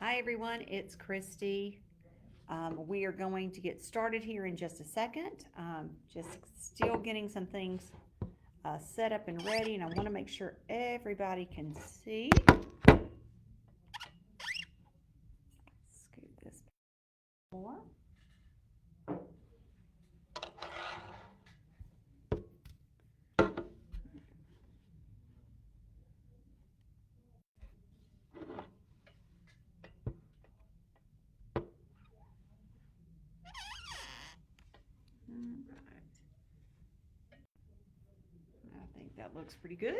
Hi everyone, it's Christy. We are going to get started here in just a second. Just still getting some things set up and ready, and I want to make sure everybody can see. Scoot this more. All right. I think that looks pretty good.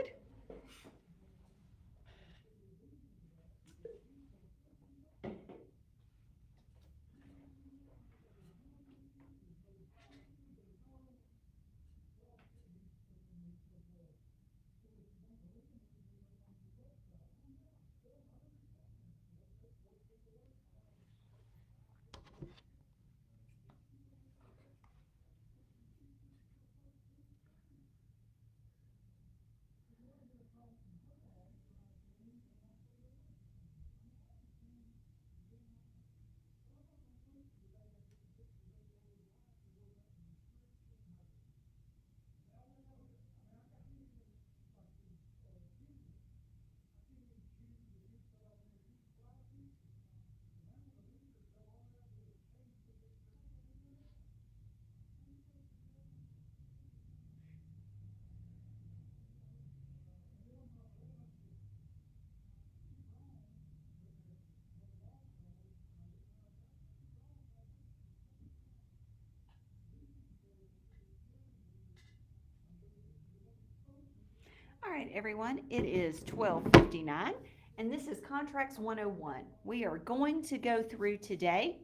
All right, everyone, it is 12:59, and this is Contracts 101. We are going to go through today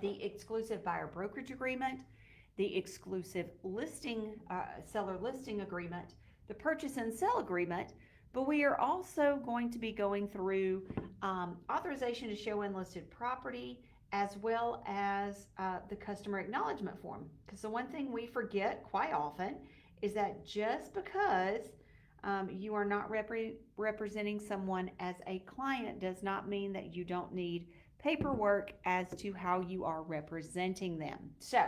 the exclusive buyer brokerage agreement, the exclusive seller listing agreement, the purchase and sell agreement, but we are also going to be going through authorization to show unlisted property as well as the customer acknowledgement form. Because the one thing we forget quite often is that just because you are not representing someone as a client does not mean that you don't need paperwork as to how you are representing them. So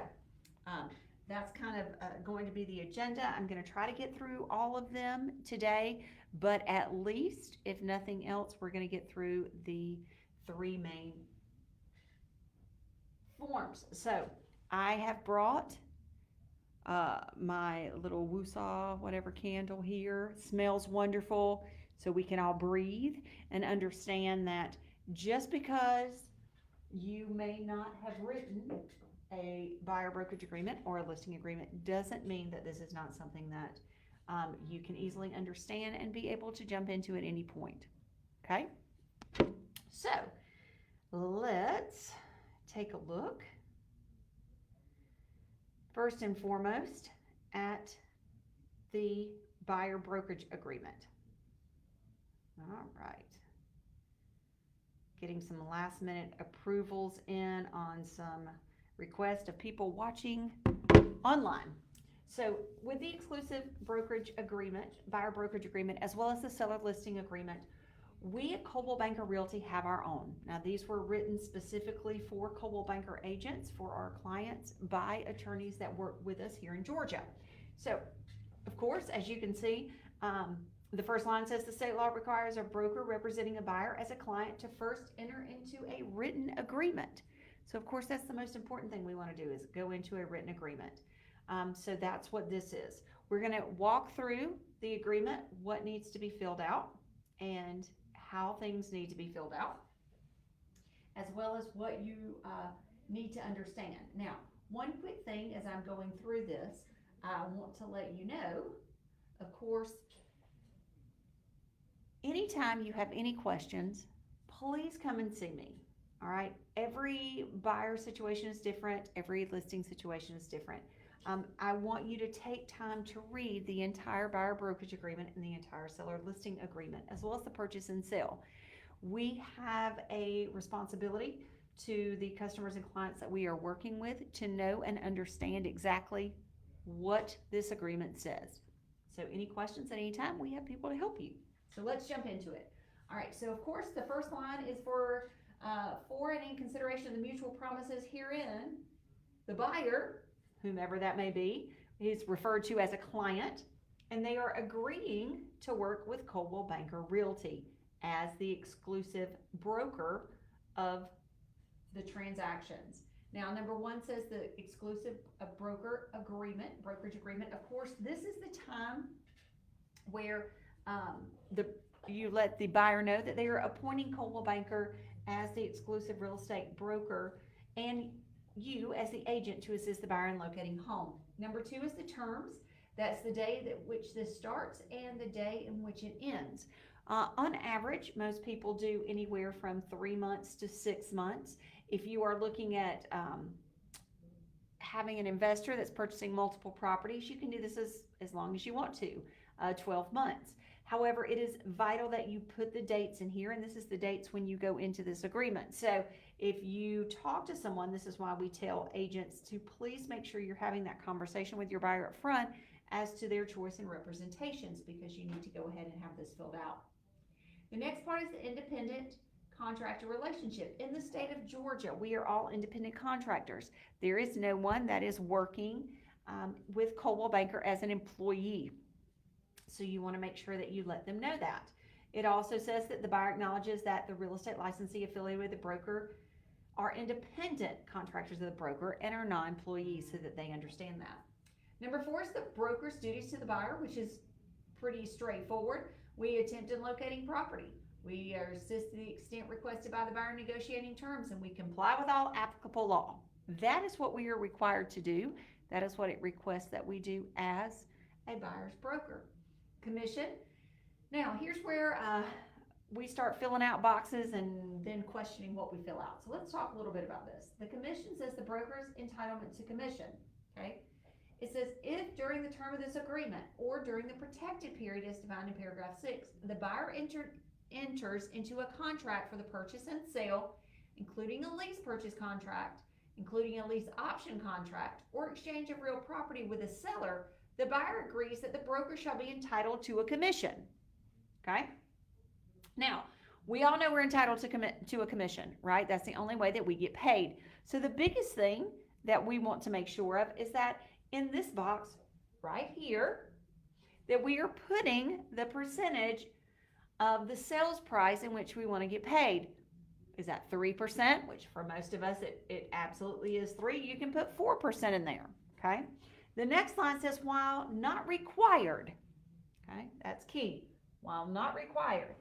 um, that's kind of going to be the agenda. I'm going to try to get through all of them today, but at least, if nothing else, we're going to get through the three main forms. So I have brought my little woosah, whatever candle here. Smells wonderful, so we can all breathe and understand that just because you may not have written a buyer brokerage agreement or a listing agreement doesn't mean that this is not something that you can easily understand and be able to jump into at any point. Okay, so let's take a look first and foremost at the buyer brokerage agreement. All right. Getting some last minute approvals in on some requests of people watching online. So with the exclusive brokerage agreement, buyer brokerage agreement, as well as the seller listing agreement, we at Coldwell Banker Realty have our own. Now these were written specifically for Coldwell Banker agents, for our clients, by attorneys that work with us here in Georgia. So of course, as you can see, the first line says the state law requires a broker representing a buyer as a client to first enter into a written agreement. So of course, that's the most important thing we want to do is go into a written agreement. So that's what this is. We're going to walk through the agreement, what needs to be filled out, and how things need to be filled out, as well as what you need to understand. Now, one quick thing as I'm going through this, I want to let you know, of course, anytime you have any questions, please come and see me. All right. Every buyer situation is different. Every listing situation is different. I want you to take time to read the entire buyer brokerage agreement and the entire seller listing agreement, as well as the purchase and sale. We have a responsibility to the customers and clients that we are working with to know and understand exactly what this agreement says. So any questions at any time, we have people to help you. So let's jump into it. All right, so of course, the first line is for and in consideration of the mutual promises herein, the buyer, whomever that may be, is referred to as a client, and they are agreeing to work with Coldwell Banker Realty as the exclusive broker of the transactions. Now, number one says the exclusive brokerage agreement. Of course, this is the time where you let the buyer know that they are appointing Coldwell Banker as the exclusive real estate broker, and you as the agent to assist the buyer in locating home. Number two is the terms. That's the day that which this starts and the day in which it ends. On average, most people do anywhere from 3 months to 6 months. If you are looking at having an investor that's purchasing multiple properties, you can do this as long as you want to, 12 months. However, it is vital that you put the dates in here, and this is the dates when you go into this agreement. So if you talk to someone, this is why we tell agents to please make sure you're having that conversation with your buyer up front as to their choice and representations, because you need to go ahead and have this filled out. The next part is the independent contractor relationship. In the state of Georgia, we are all independent contractors. There is no one that is working with Coldwell Banker as an employee. So you want to make sure that you let them know that. It also says that the buyer acknowledges that the real estate licensee affiliated with the broker are independent contractors of the broker and are not employees, so that they understand that. Number four is the broker's duties to the buyer, which is pretty straightforward. We attempt in locating property. We assist to the extent requested by the buyer in negotiating terms, and we comply with all applicable law. That is what we are required to do. That is what it requests that we do as a buyer's broker. Commission. Now, here's where we start filling out boxes and then questioning what we fill out. So let's talk a little bit about this. The commission says the broker's entitlement to commission. Okay. It says if during the term of this agreement or during the protected period as defined in paragraph 6, the buyer enters into a contract for the purchase and sale, including a lease purchase contract, including a lease option contract, or exchange of real property with a seller, the buyer agrees that the broker shall be entitled to a commission. Okay? Now, we all know we're entitled to a commission, right? That's the only way that we get paid. So the biggest thing that we want to make sure of is that in this box right here, that we are putting the percentage of the sales price in which we want to get paid. Is that 3%? Which for most of us, it absolutely is 3. You can put 4% in there, okay? The next line says, while not required, okay? That's key. While not required.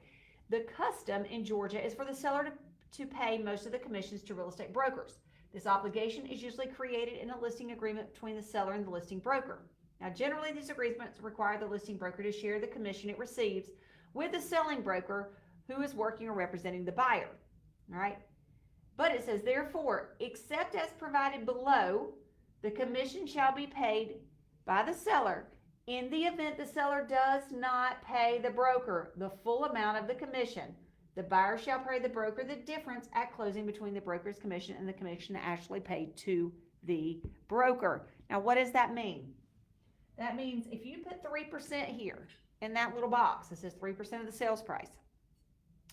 The custom in Georgia is for the seller to pay most of the commissions to real estate brokers. This obligation is usually created in a listing agreement between the seller and the listing broker. Now, generally, these agreements require the listing broker to share the commission it receives with the selling broker who is working or representing the buyer. All right? But it says, therefore, except as provided below, the commission shall be paid by the seller in the event the seller does not pay the broker the full amount of the commission. The buyer shall pay the broker the difference at closing between the broker's commission and the commission actually paid to the broker. Now, what does that mean? That means if you put 3% here in that little box that says 3% of the sales price,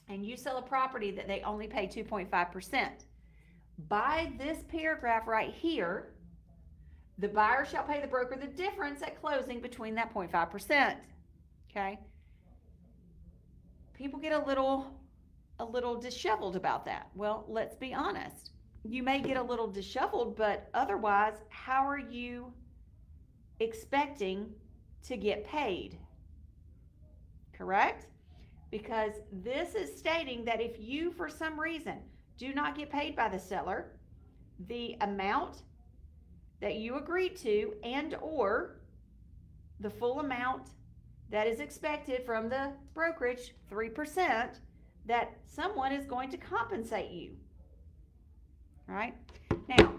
and you sell a property that they only pay 2.5%, by this paragraph right here, the buyer shall pay the broker the difference at closing between that 0.5%. Okay? People get a little disheveled about that. Well, let's be honest. You may get a little disheveled, but otherwise, how are you expecting to get paid? Correct? Because this is stating that if you, for some reason, do not get paid by the seller, the amount that you agreed to and or the full amount that is expected from the brokerage, 3%, that someone is going to compensate you. All right? Now,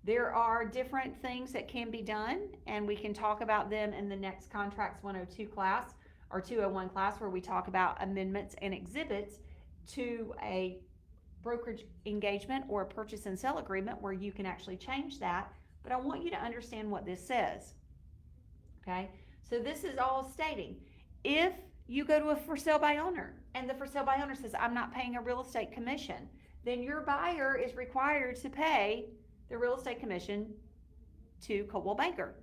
there are different things that can be done, and we can talk about them in the next Contracts 102 class or 201 class, where we talk about amendments and exhibits to a brokerage engagement or a purchase and sell agreement, where you can actually change that. But I want you to understand what this says. Okay? So this is all stating, if you go to a for sale by owner, and the for sale by owner says, I'm not paying a real estate commission, then your buyer is required to pay the real estate commission to Coldwell Banker.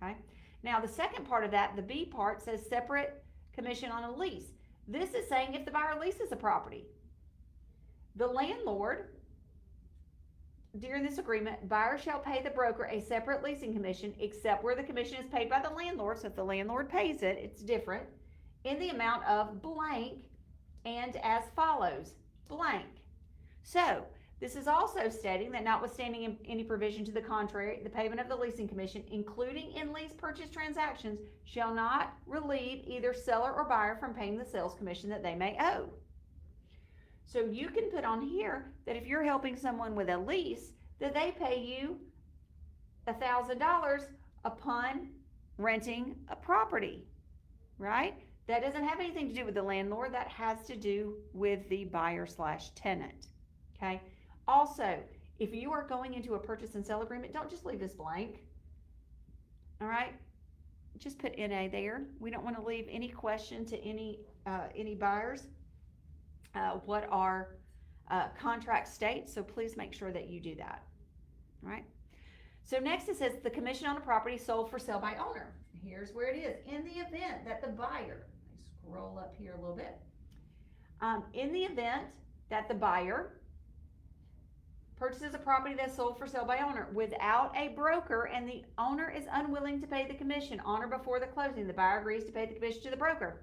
Okay. Now the second part of that, the B part, says separate commission on a lease. This is saying if the buyer leases a property, the landlord, during this agreement, buyer shall pay the broker a separate leasing commission, except where the commission is paid by the landlord. So if the landlord pays it, it's different, in the amount of blank and as follows, blank. So this is also stating that notwithstanding any provision to the contrary, the payment of the leasing commission, including in lease purchase transactions, shall not relieve either seller or buyer from paying the sales commission that they may owe. So you can put on here that if you're helping someone with a lease, that they pay you $1,000 upon renting a property, right? That doesn't have anything to do with the landlord. That has to do with the buyer/tenant, okay? Also, if you are going into a purchase and sale agreement, don't just leave this blank, all right? Just put NA there. We don't want to leave any question to any buyers what our contract states, so please make sure that you do that, all right? So next it says the commission on a property sold for sale by owner. Here's where it is. In the event that the buyer, let me scroll up here a little bit, in the event that the buyer purchases a property that's sold for sale by owner without a broker and the owner is unwilling to pay the commission on or before the closing, the buyer agrees to pay the commission to the broker,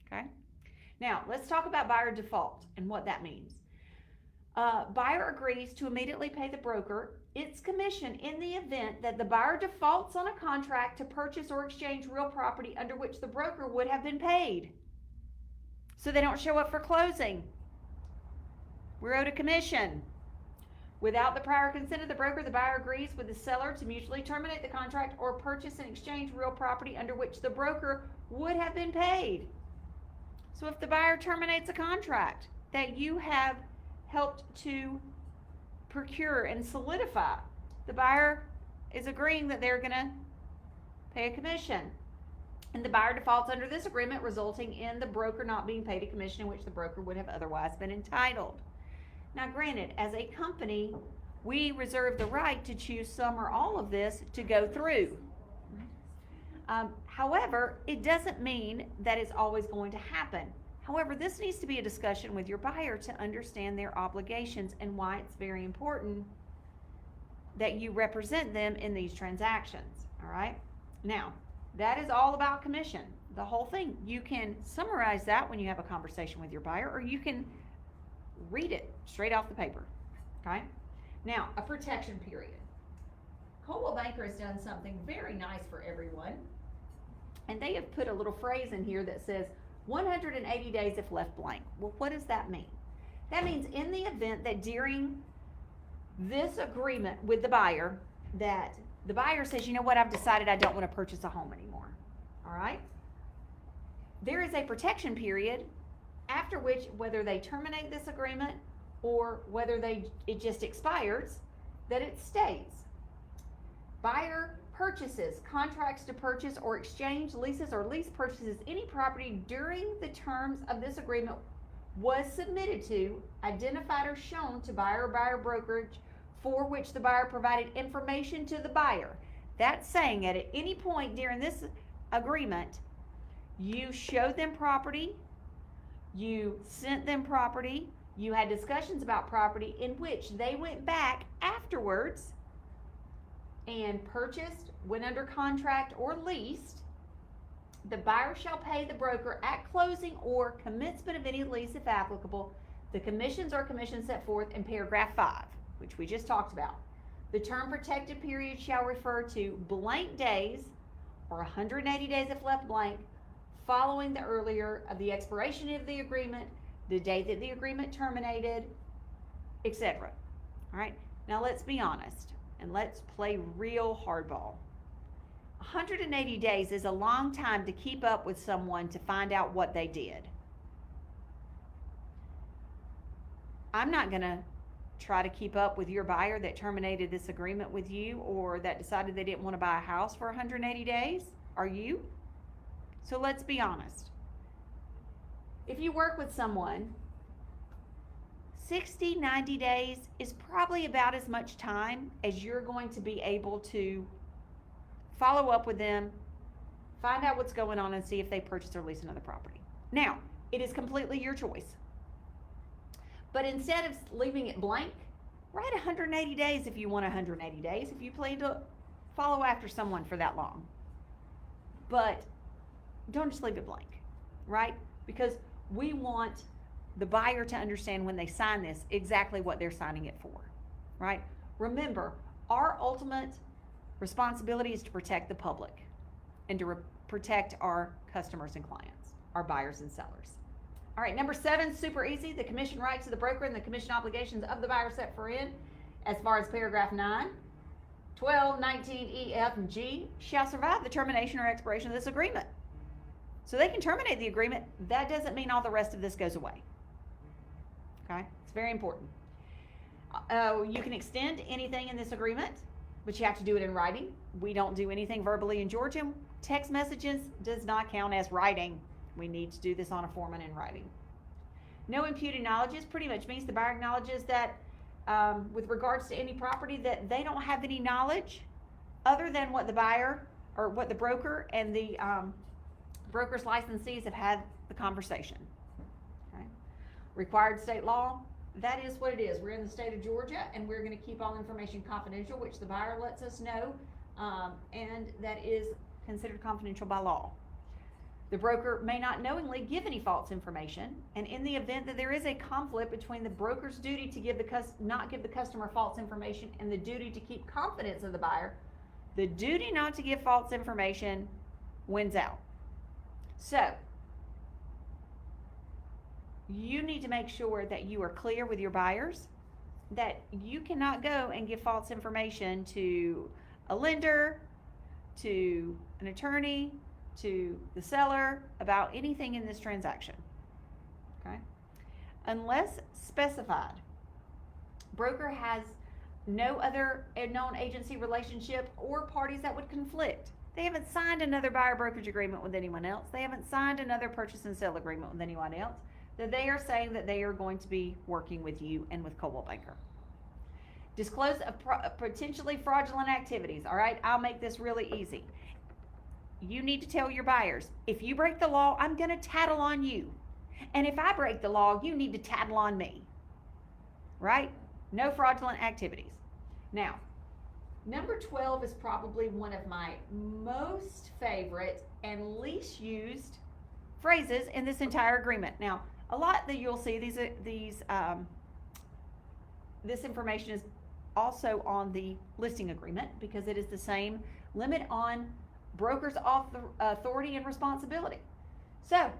okay? Now, let's talk about buyer default and what that means. Buyer agrees to immediately pay the broker its commission in the event that the buyer defaults on a contract to purchase or exchange real property under which the broker would have been paid. So they don't show up for closing. We're owed a commission. Without the prior consent of the broker, the buyer agrees with the seller to mutually terminate the contract or purchase and exchange real property under which the broker would have been paid. So if the buyer terminates a contract that you have helped to procure and solidify, the buyer is agreeing that they're going to pay a commission. And the buyer defaults under this agreement, resulting in the broker not being paid a commission in which the broker would have otherwise been entitled. Now, granted, as a company, we reserve the right to choose some or all of this to go through. However, it doesn't mean that it's always going to happen. However, this needs to be a discussion with your buyer to understand their obligations and why it's very important that you represent them in these transactions, all right? Now, that is all about commission, the whole thing. You can summarize that when you have a conversation with your buyer, or you can read it straight off the paper, okay? Now, a protection period. Coldwell Banker has done something very nice for everyone, and they have put a little phrase in here that says 180 days if left blank. Well, what does that mean? That means in the event that during this agreement with the buyer, that the buyer says, you know what, I've decided I don't want to purchase a home anymore, all right? There is a protection period after which, whether they terminate this agreement or whether it just expires, that it stays. Buyer purchases, contracts to purchase or exchange, leases or lease purchases any property during the terms of this agreement was submitted to, identified or shown to buyer or buyer brokerage for which the buyer provided information to the buyer. That's saying at any point during this agreement, you showed them property, you sent them property, you had discussions about property in which they went back afterwards and purchased, went under contract, or leased. The buyer shall pay the broker at closing or commencement of any lease if applicable the commissions or commissions set forth in paragraph 5, which we just talked about. The term protected period shall refer to blank days or 180 days if left blank following the earlier of the expiration of the agreement, the date that the agreement terminated, etc. All right, now let's be honest and let's play real hardball. 180 days is a long time to keep up with someone to find out what they did. I'm not going to try to keep up with your buyer that terminated this agreement with you or that decided they didn't want to buy a house for 180 days. Are you? So let's be honest. If you work with someone, 60, 90 days is probably about as much time as you're going to be able to follow up with them, find out what's going on, and see if they purchase or lease another property. Now, it is completely your choice. But instead of leaving it blank, write 180 days if you want 180 days, if you plan to follow after someone for that long. But don't just leave it blank, right? Because we want the buyer to understand when they sign this exactly what they're signing it for, right? Remember, our ultimate responsibility is to protect the public and to protect our customers and clients, our buyers and sellers. All right, number 7, super easy. The commission rights of the broker and the commission obligations of the buyer set for in, as far as paragraph 9, 12, 19, E, F, and G shall survive the termination or expiration of this agreement. So they can terminate the agreement. That doesn't mean all the rest of this goes away. Okay, it's very important. You can extend anything in this agreement, but you have to do it in writing. We don't do anything verbally in Georgia. Text messages does not count as writing. We need to do this on a form and in writing. No imputed knowledge pretty much means the buyer acknowledges that with regards to any property that they don't have any knowledge other than what the buyer or what the broker and the broker's licensees have had the conversation. Okay. Required state law, that is what it is. We're in the state of Georgia and we're going to keep all information confidential, which the buyer lets us know, and that is considered confidential by law. The broker may not knowingly give any false information, and in the event that there is a conflict between the broker's duty to not give the customer false information and the duty to keep confidence of the buyer, the duty not to give false information wins out. So, you need to make sure that you are clear with your buyers, that you cannot go and give false information to a lender, to an attorney, to the seller about anything in this transaction. Okay? Unless specified, broker has no other known agency relationship or parties that would conflict. They haven't signed another buyer brokerage agreement with anyone else. They haven't signed another purchase and sale agreement with anyone else. That they are saying that they are going to be working with you and with Coldwell Banker. Disclose of potentially fraudulent activities. All right, I'll make this really easy. You need to tell your buyers, if you break the law, I'm going to tattle on you. And if I break the law, you need to tattle on me. Right? No fraudulent activities. Now, number 12 is probably one of my most favorite and least used phrases in this entire agreement. Now, a lot that you'll see, this information is also on the listing agreement because it is the same limit on broker's authority and responsibility. So,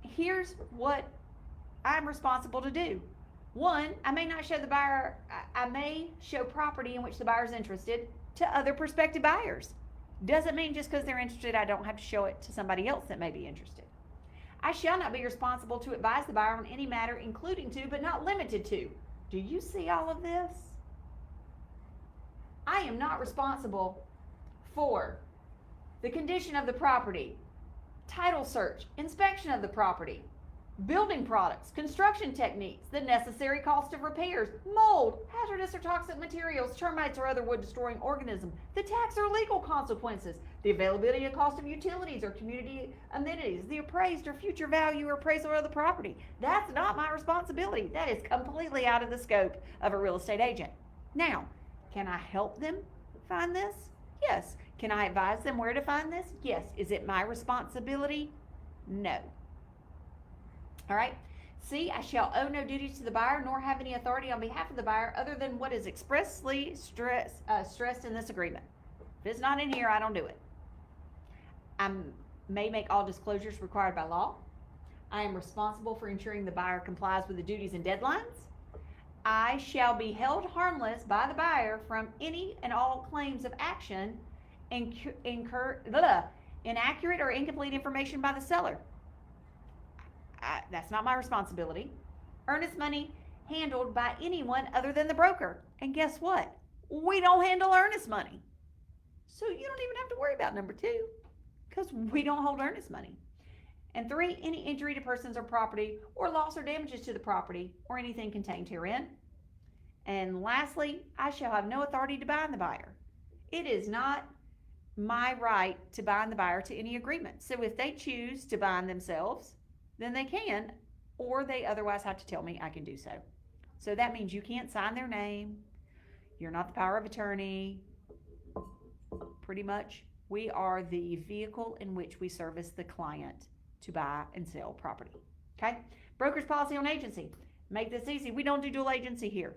here's what I'm responsible to do. 1, I may not show the buyer, I may show property in which the buyer is interested to other prospective buyers. Doesn't mean just because they're interested, I don't have to show it to somebody else that may be interested. I shall not be responsible to advise the buyer on any matter, including to, but not limited to. Do you see all of this? I am not responsible for the condition of the property, title search, inspection of the property, building products, construction techniques, the necessary cost of repairs, mold, hazardous or toxic materials, termites or other wood-destroying organisms, the tax or legal consequences, the availability and cost of utilities or community amenities, the appraised or future value or appraisal of the property. That's not my responsibility. That is completely out of the scope of a real estate agent. Now, can I help them find this? Yes. Can I advise them where to find this? Yes. Is it my responsibility? No. All right. C, I shall owe no duties to the buyer nor have any authority on behalf of the buyer other than what is expressly stressed in this agreement. If it's not in here, I don't do it. I may make all disclosures required by law. I am responsible for ensuring the buyer complies with the duties and deadlines. I shall be held harmless by the buyer from any and all claims of action and inaccurate or incomplete information by the seller. That's not my responsibility. Earnest money handled by anyone other than the broker. And guess what? We don't handle earnest money. So you don't even have to worry about number 2. because we don't hold earnest money. And 3, any injury to persons or property, or loss or damages to the property, or anything contained herein. And lastly, I shall have no authority to bind the buyer. It is not my right to bind the buyer to any agreement. So if they choose to bind themselves, then they can, or they otherwise have to tell me I can do so. So that means you can't sign their name. You're not the power of attorney. Pretty much, we are the vehicle in which we service the client to buy and sell property. Okay? Broker's policy on agency. Make this easy. We don't do dual agency here.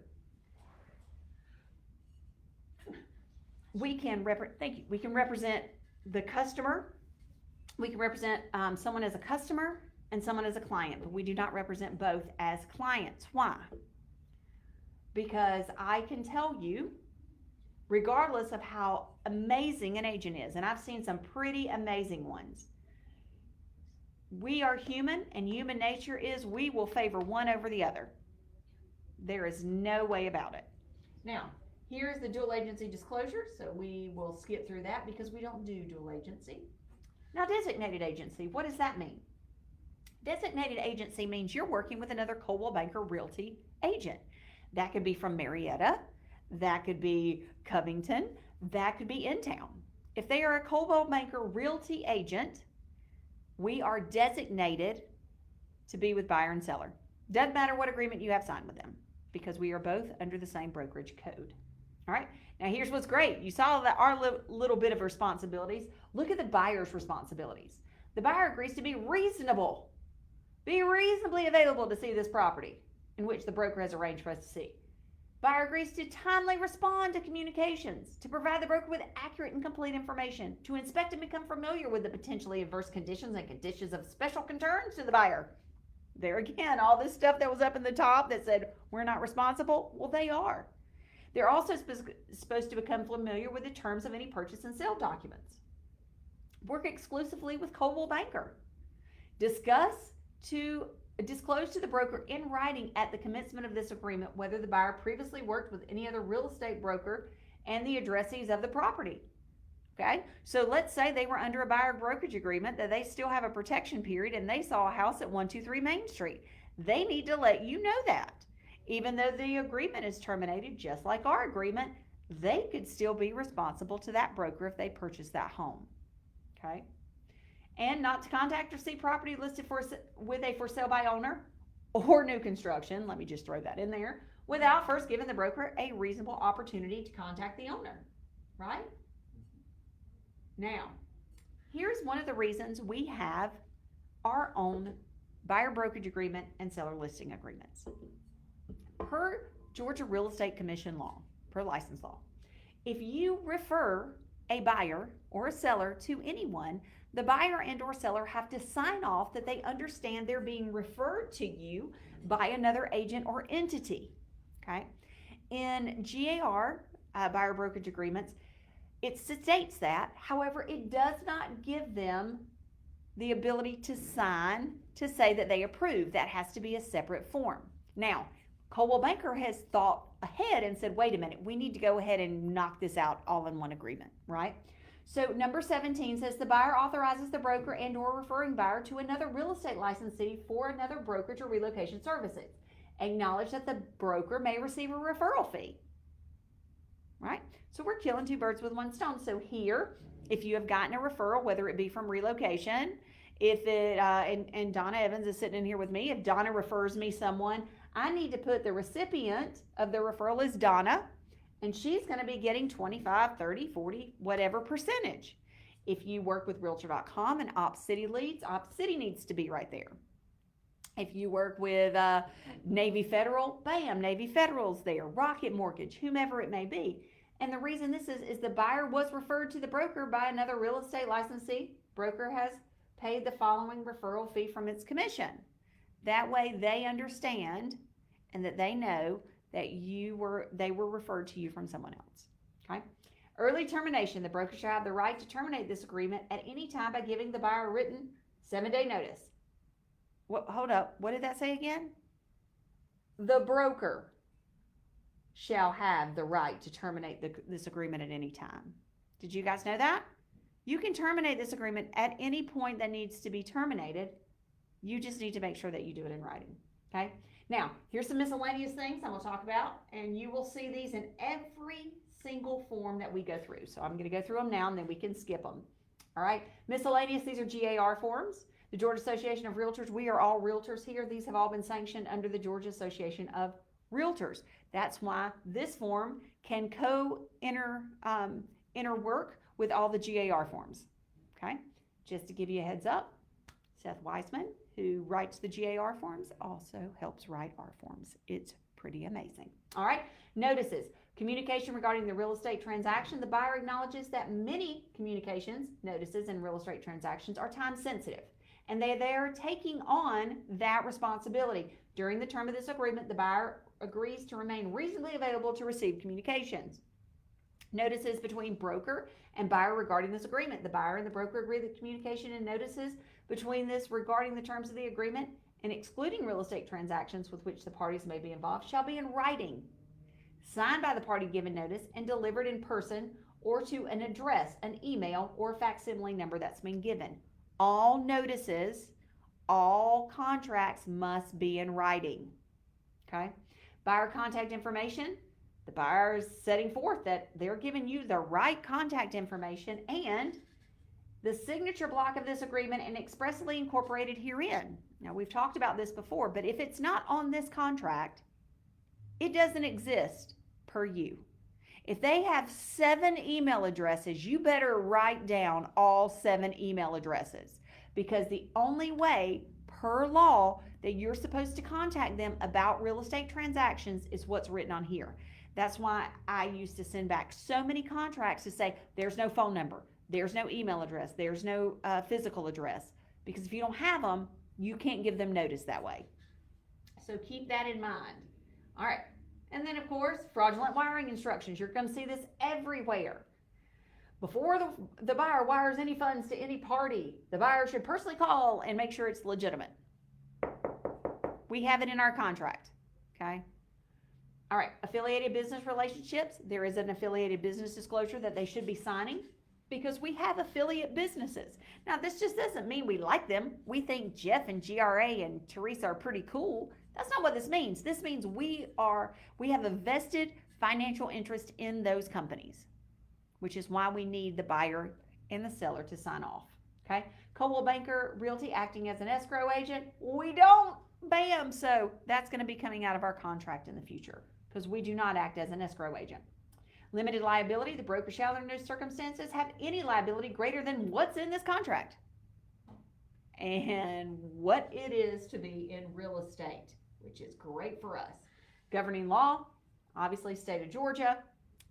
We can represent the customer. We can represent someone as a customer and someone as a client, but we do not represent both as clients. Why? Because I can tell you, regardless of how amazing an agent is, and I've seen some pretty amazing ones, we are human, and human nature is we will favor one over the other. There is no way about it. Now, here's the dual agency disclosure, so we will skip through that because we don't do dual agency. Now, designated agency, what does that mean? Designated agency means you're working with another Coldwell Banker Realty agent. That could be from Marietta, that could be Covington, that could be in town. If they are a Coldwell Banker Realty agent, we are designated to be with buyer and seller. Doesn't matter what agreement you have signed with them, because we are both under the same brokerage code. All right, now here's what's great. You saw that our little bit of responsibilities. Look at the buyer's responsibilities. The buyer agrees to be reasonably available to see this property in which the broker has arranged for us to see. Buyer agrees to timely respond to communications, to provide the broker with accurate and complete information, to inspect and become familiar with the potentially adverse conditions and conditions of special concerns to the buyer. There again, all this stuff that was up in the top that said we're not responsible, well, they are. They're also supposed to become familiar with the terms of any purchase and sale documents. Work exclusively with Coldwell Banker. Disclose to the broker in writing at the commencement of this agreement whether the buyer previously worked with any other real estate broker and the addressees of the property. Okay, so let's say they were under a buyer brokerage agreement that they still have a protection period and they saw a house at 123 Main Street. They need to let you know that. Even though the agreement is terminated, just like our agreement, they could still be responsible to that broker if they purchase that home. Okay, and not to contact or see property listed with a for sale by owner or new construction, let me just throw that in there, without first giving the broker a reasonable opportunity to contact the owner, right? Now, here's one of the reasons we have our own buyer brokerage agreement and seller listing agreements. Per Georgia Real Estate Commission law, per license law, if you refer a buyer or a seller to anyone, the buyer and or seller have to sign off that they understand they're being referred to you by another agent or entity. Okay, in GAR buyer brokerage agreements, it states that. However, it does not give them the ability to sign to say that they approve. That has to be a separate form. Now, Coldwell Banker has thought ahead and said, wait a minute, we need to go ahead and knock this out all in one agreement, right? So number 17 says the buyer authorizes the broker and or referring buyer to another real estate licensee for another brokerage or relocation services. Acknowledge that the broker may receive a referral fee, right? So we're killing two birds with one stone. So here, if you have gotten a referral, whether it be from relocation, if it, and Donna Evans is sitting in here with me, if Donna refers me someone, I need to put the recipient of the referral is Donna, and she's going to be getting 25, 30, 40, whatever percentage. If you work with Realtor.com and Op City leads, Op City needs to be right there. If you work with Navy Federal, bam, Navy Federal's there, Rocket Mortgage, whomever it may be. And the reason this is the buyer was referred to the broker by another real estate licensee. Broker has paid the following referral fee from its commission. That way they understand and that they know that they were referred to you from someone else. Okay. Early termination. The broker shall have the right to terminate this agreement at any time by giving the buyer a written 7-day notice. Hold up. What did that say again? The broker shall have the right to terminate this agreement at any time. Did you guys know that? You can terminate this agreement at any point that needs to be terminated. You just need to make sure that you do it in writing, okay? Now, here's some miscellaneous things I'm going to talk about, and you will see these in every single form that we go through. So I'm going to go through them now, and then we can skip them. All right, miscellaneous, these are GAR forms. The Georgia Association of Realtors, we are all realtors here. These have all been sanctioned under the Georgia Association of Realtors. That's why this form can interwork with all the GAR forms, okay? Just to give you a heads up, Seth Weisman, who writes the GAR forms, also helps write our forms. It's pretty amazing. All right, notices. Communication regarding the real estate transaction. The buyer acknowledges that many communications, notices, and real estate transactions are time sensitive, and they are taking on that responsibility. During the term of this agreement, the buyer agrees to remain reasonably available to receive communications. Notices between broker and buyer regarding this agreement. The buyer and the broker agree that communication and notices between this regarding the terms of the agreement and excluding real estate transactions with which the parties may be involved shall be in writing, signed by the party given notice, and delivered in person or to an address, an email, or facsimile number that's been given. All notices, all contracts must be in writing, okay? Buyer contact information. The buyer is setting forth that they're giving you the right contact information and the signature block of this agreement and expressly incorporated herein. Now, we've talked about this before, but if it's not on this contract, it doesn't exist per you. If they have 7 email addresses, you better write down all 7 email addresses, because the only way per law that you're supposed to contact them about real estate transactions is what's written on here. That's why I used to send back so many contracts to say there's no phone number, there's no email address, there's no physical address, because if you don't have them, you can't give them notice that way. So keep that in mind. All right. And then, of course, fraudulent wiring instructions. You're going to see this everywhere. Before the buyer wires any funds to any party, the buyer should personally call and make sure it's legitimate. We have it in our contract, okay? All right, affiliated business relationships. There is an affiliated business disclosure that they should be signing because we have affiliate businesses. Now, this just doesn't mean we like them. We think Jeff and GRA and Teresa are pretty cool. That's not what this means. This means we have a vested financial interest in those companies, which is why we need the buyer and the seller to sign off, okay? Coldwell Banker Realty acting as an escrow agent. We don't, bam. So that's going to be coming out of our contract in the future because we do not act as an escrow agent. Limited liability. The broker shall under no circumstances have any liability greater than what's in this contract and what it is to be in real estate, which is great for us. Governing law, obviously state of Georgia,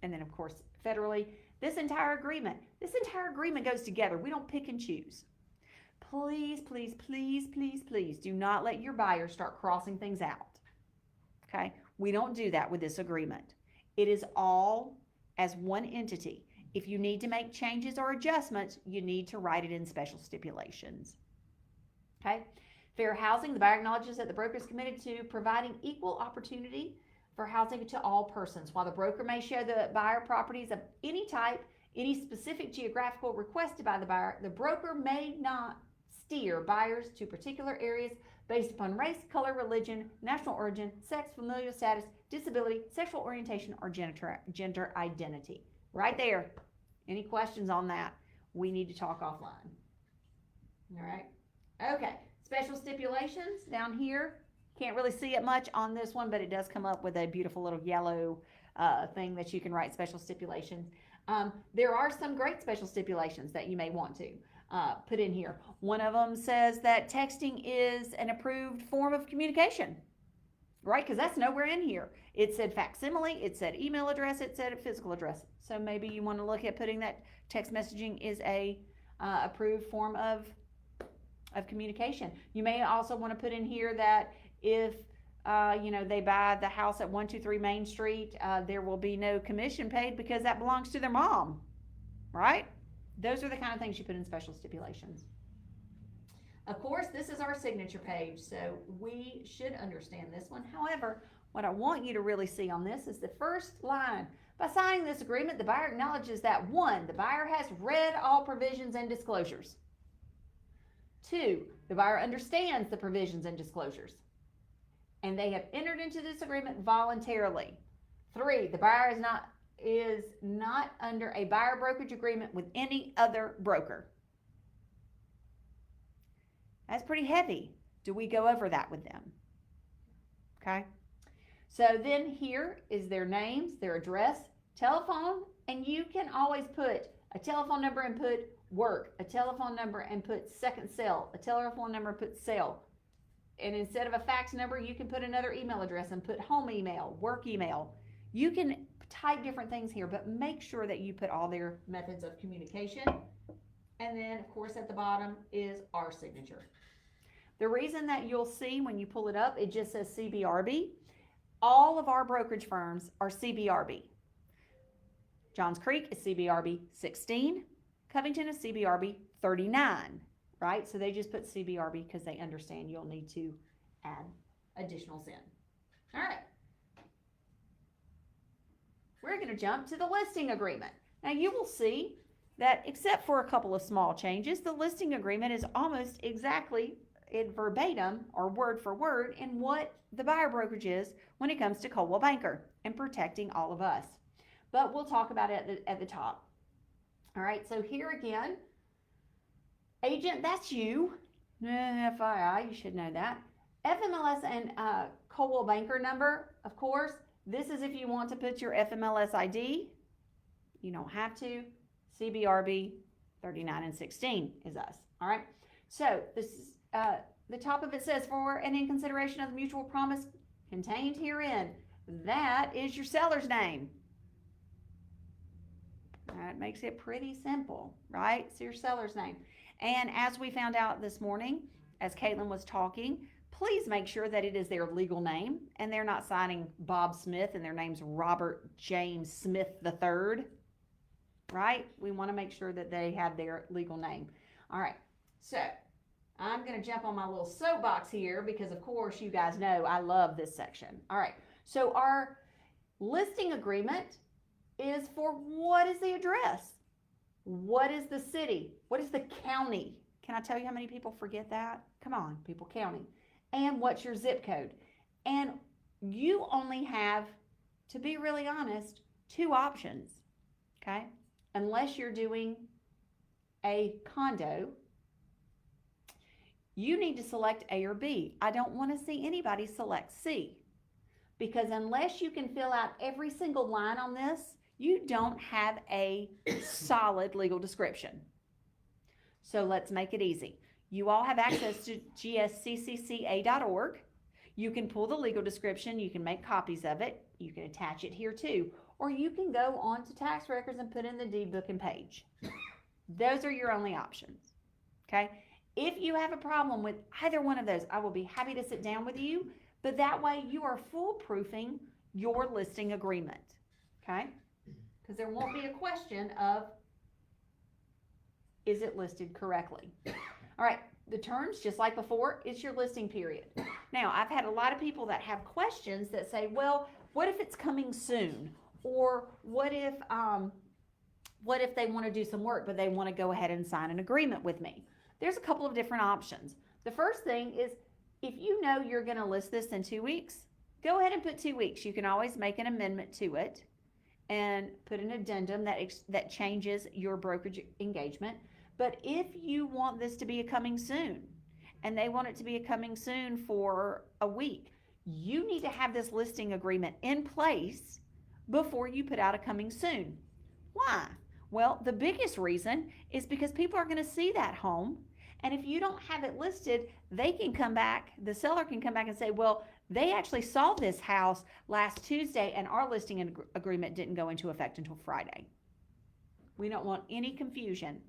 and then of course federally. This entire agreement goes together. We don't pick and choose. Please, please, please, please, please do not let your buyer start crossing things out. Okay? We don't do that with this agreement. It is all as one entity. If you need to make changes or adjustments, you need to write it in special stipulations. Okay? Fair housing. The buyer acknowledges that the broker is committed to providing equal opportunity for housing to all persons. While the broker may show the buyer properties of any type, any specific geographical requested by the buyer, the broker may not steer buyers to particular areas based upon race, color, religion, national origin, sex, familial status, disability, sexual orientation, or gender identity. Right there. Any questions on that? We need to talk offline. All right. Okay. Special stipulations down here. Can't really see it much on this one, but it does come up with a beautiful little yellow thing that you can write special stipulations. There are some great special stipulations that you may want to put in here. One of them says that texting is an approved form of communication, right? Because that's nowhere in here. It said facsimile, it said email address, it said physical address. So maybe you want to look at putting that text messaging is a approved form of communication. You may also want to put in here that if they buy the house at 123 Main Street, there will be no commission paid because that belongs to their mom, right? Those are the kind of things you put in special stipulations. Of course, this is our signature page, so we should understand this one. However, what I want you to really see on this is the first line. By signing this agreement, the buyer acknowledges that 1, the buyer has read all provisions and disclosures. 2, the buyer understands the provisions and disclosures, and they have entered into this agreement voluntarily. 3, the buyer is not under a buyer brokerage agreement with any other broker. That's pretty heavy. Do we go over that with them? Okay. So then here is their names, their address, telephone, and you can always put a telephone number and put work, a telephone number and put second cell, a telephone number and put cell. And instead of a fax number, you can put another email address and put home email, work email. You can type different things here, but make sure that you put all their methods of communication. And then, of course, at the bottom is our signature. The reason that you'll see when you pull it up, it just says CBRB. All of our brokerage firms are CBRB. Johns Creek is CBRB 16. Covington is CBRB 39, right? So they just put CBRB because they understand you'll need to add additionals in. All right. We're going to jump to the listing agreement. Now you will see that except for a couple of small changes, the listing agreement is almost exactly in verbatim or word for word in what the buyer brokerage is when it comes to Coldwell Banker and protecting all of us. But we'll talk about it at the top. All right, so here again, agent, that's you. FYI, you should know that. FMLS and Coldwell Banker number, of course, this is if you want to put your FMLS ID. You don't have to. CBRB 39 and 16 is us. All right, so this is the top of it says, for and in consideration of the mutual promise contained herein. That is your seller's name. That makes it pretty simple, right? It's your seller's name. And as we found out this morning, as Caitlin was talking, please make sure that it is their legal name and they're not signing Bob Smith and their name's Robert James Smith III, right? We want to make sure that they have their legal name. All right, so I'm going to jump on my little soapbox here because, of course, you guys know I love this section. All right, so our listing agreement is for what is the address? What is the city? What is the county? Can I tell you how many people forget that? Come on, people, county. And what's your zip code? And you only have, to be really honest, 2 options, okay? Unless you're doing a condo, you need to select A or B. I don't want to see anybody select C, because unless you can fill out every single line on this, you don't have a solid legal description. So let's make it easy. You all have access to gsccca.org. You can pull the legal description. You can make copies of it. You can attach it here too. Or you can go on to tax records and put in the deed book and page. Those are your only options, okay? If you have a problem with either one of those, I will be happy to sit down with you, but that way you are foolproofing your listing agreement, okay? Because there won't be a question of, is it listed correctly? All right, the terms, just like before, it's your listing period. Now, I've had a lot of people that have questions that say, well, what if it's coming soon? Or what if they want to do some work, but they want to go ahead and sign an agreement with me? There's a couple of different options. The first thing is, if you know you're going to list this in 2 weeks, go ahead and put 2 weeks. You can always make an amendment to it and put an addendum that changes your brokerage engagement. But if you want this to be a coming soon, and they want it to be a coming soon for a week, you need to have this listing agreement in place before you put out a coming soon. Why? Well, the biggest reason is because people are going to see that home, and if you don't have it listed, they can come back, the seller can come back and say, well, they actually saw this house last Tuesday and our listing agreement didn't go into effect until Friday. We don't want any confusion,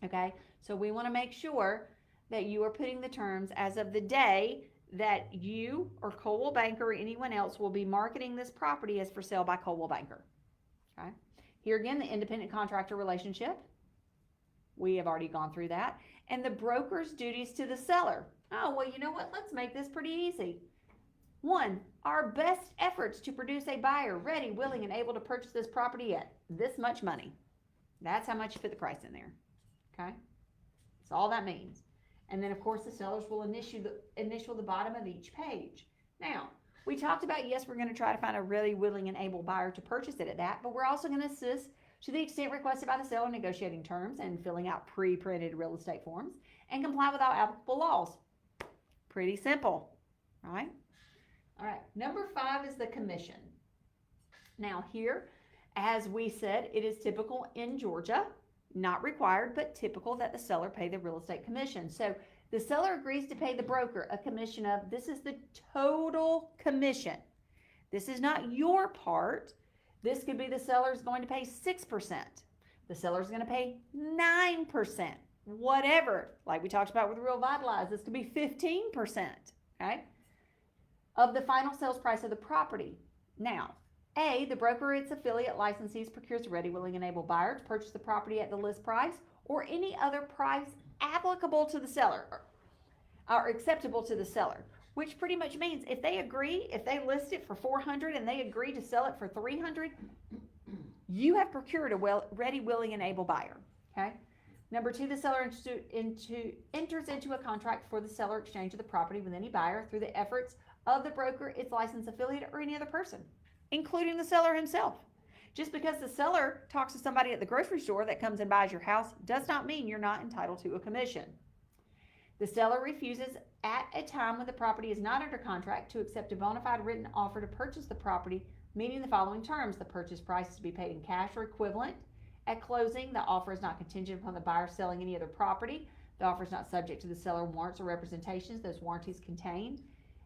okay? So we want to make sure that you are putting the terms as of the day that you or Coldwell Banker or anyone else will be marketing this property as for sale by Coldwell Banker, okay? Here again, the independent contractor relationship. We have already gone through that. And the broker's duties to the seller. Oh, well, you know what? Let's make this pretty easy. 1, our best efforts to produce a buyer ready, willing, and able to purchase this property at this much money. That's how much you put the price in there. Okay? That's all that means. And then, of course, the sellers will initial the bottom of each page. Now, we talked about, yes, we're going to try to find a ready, willing, and able buyer to purchase it at that, but we're also going to assist to the extent requested by the seller in negotiating terms and filling out pre-printed real estate forms and comply with all applicable laws. Pretty simple, right? All right, number 5 is the commission. Now here, as we said, it is typical in Georgia, not required, but typical that the seller pay the real estate commission. So the seller agrees to pay the broker a commission of, this is the total commission. This is not your part. This could be the seller's going to pay 6%. The seller's going to pay 9%. Whatever. Like we talked about with Real Vitalize, this could be 15%. Okay? Of the final sales price of the property. Now, A, the broker or its affiliate licensees procures a ready, willing, and able buyer to purchase the property at the list price or any other price applicable to the seller or acceptable to the seller, which pretty much means if they agree, if they list it for $400 and they agree to sell it for $300, you have procured a ready, willing, and able buyer. Okay. Number 2, the seller enters into a contract for the seller exchange of the property with any buyer through the efforts of the broker, its licensed affiliate, or any other person, including the seller himself. Just because the seller talks to somebody at the grocery store that comes and buys your house does not mean you're not entitled to a commission. The seller refuses at a time when the property is not under contract to accept a bona fide written offer to purchase the property, meaning the following terms. The purchase price is to be paid in cash or equivalent. At closing, the offer is not contingent upon the buyer selling any other property. The offer is not subject to the seller warrants or representations, those warranties contained.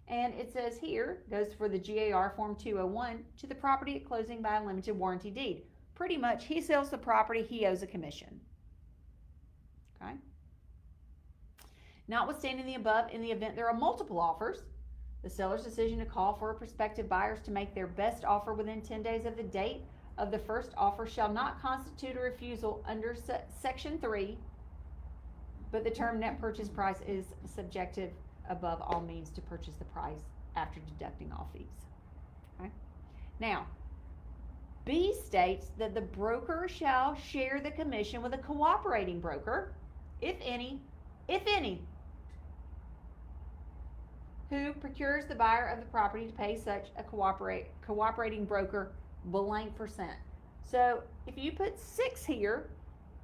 And it says here, goes for the GAR Form 201, to the property at closing by a limited warranty deed. Pretty much, he sells the property, he owes a commission. Okay? Notwithstanding the above, in the event there are multiple offers, the seller's decision to call for prospective buyers to make their best offer within 10 days of the date of the first offer shall not constitute a refusal under Section 3, but the term net purchase price is subjective above all means to purchase the price after deducting all fees. Okay? Now, B states that the broker shall share the commission with a cooperating broker, if any, who procures the buyer of the property to pay such a cooperating broker blank %. So if you put 6 here,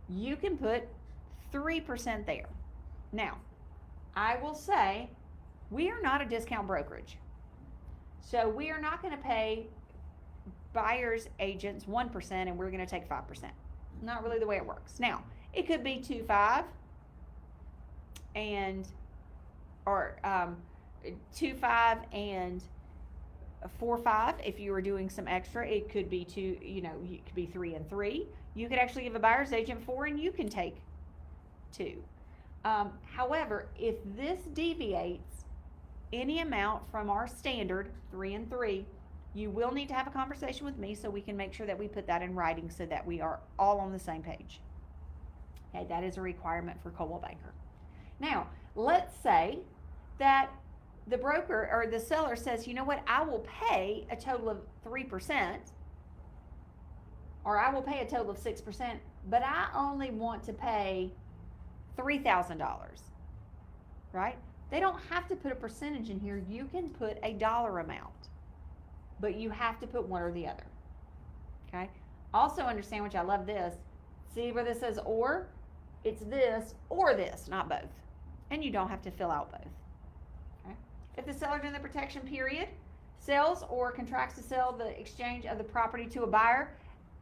you can put 3% there. Now, I will say we are not a discount brokerage. So we are not going to pay buyer's agents 1% and we're going to take 5%. Not really the way it works. Now, it could be 2.5 and or 2.5 and 4.5 if you were doing some extra. It could be it could be 3 and 3. You could actually give a buyer's agent 4 and you can take 2. However, if this deviates any amount from our standard 3 and 3, you will need to have a conversation with me so we can make sure that we put that in writing so that we are all on the same page. Okay, that is a requirement for Coldwell Banker. Now, let's say that the broker or the seller says, you know what, I will pay a total of 3%, or I will pay a total of 6%, but I only want to pay $3,000, right? They don't have to put a percentage in here. You can put a dollar amount, but you have to put one or the other, okay? Also understand, which I love this, see where this says or? It's this or this, not both. And you don't have to fill out both, okay? If the seller during the protection period sells or contracts to sell the exchange of the property to a buyer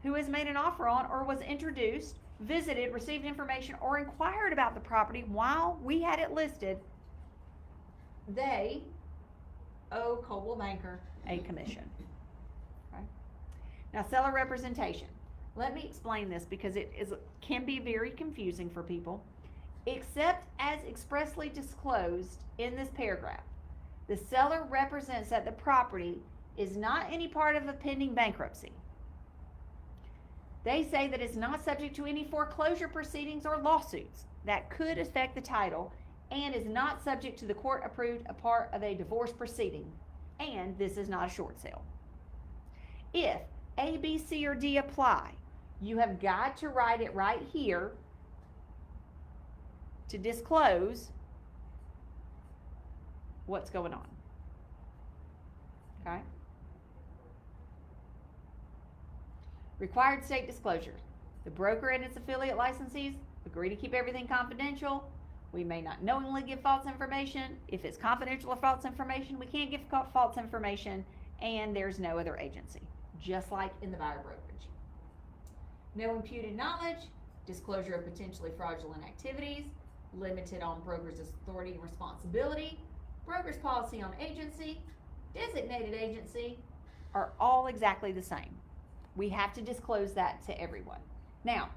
who has made an offer on or was introduced, visited, received information, or inquired about the property while we had it listed, they owe Coldwell Banker a commission. Okay? Now, seller representation. Let me explain this because it can be very confusing for people. Except as expressly disclosed in this paragraph, the seller represents that the property is not any part of a pending bankruptcy. They say that it's not subject to any foreclosure proceedings or lawsuits that could affect the title and is not subject to the court-approved a part of a divorce proceeding. and this is not a short sale. If A, B, C, or D apply, you have got to write it right here to disclose what's going on. Okay? Required state disclosure. The broker and its affiliate licensees agree to keep everything confidential. We may not knowingly give false information. If it's confidential or false information, we can't give false information, and there's no other agency, just like in the buyer brokerage. No imputed knowledge, disclosure of potentially fraudulent activities, limited on broker's authority and responsibility, broker's policy on agency, designated agency are all exactly the same. We have to disclose that to everyone. Now,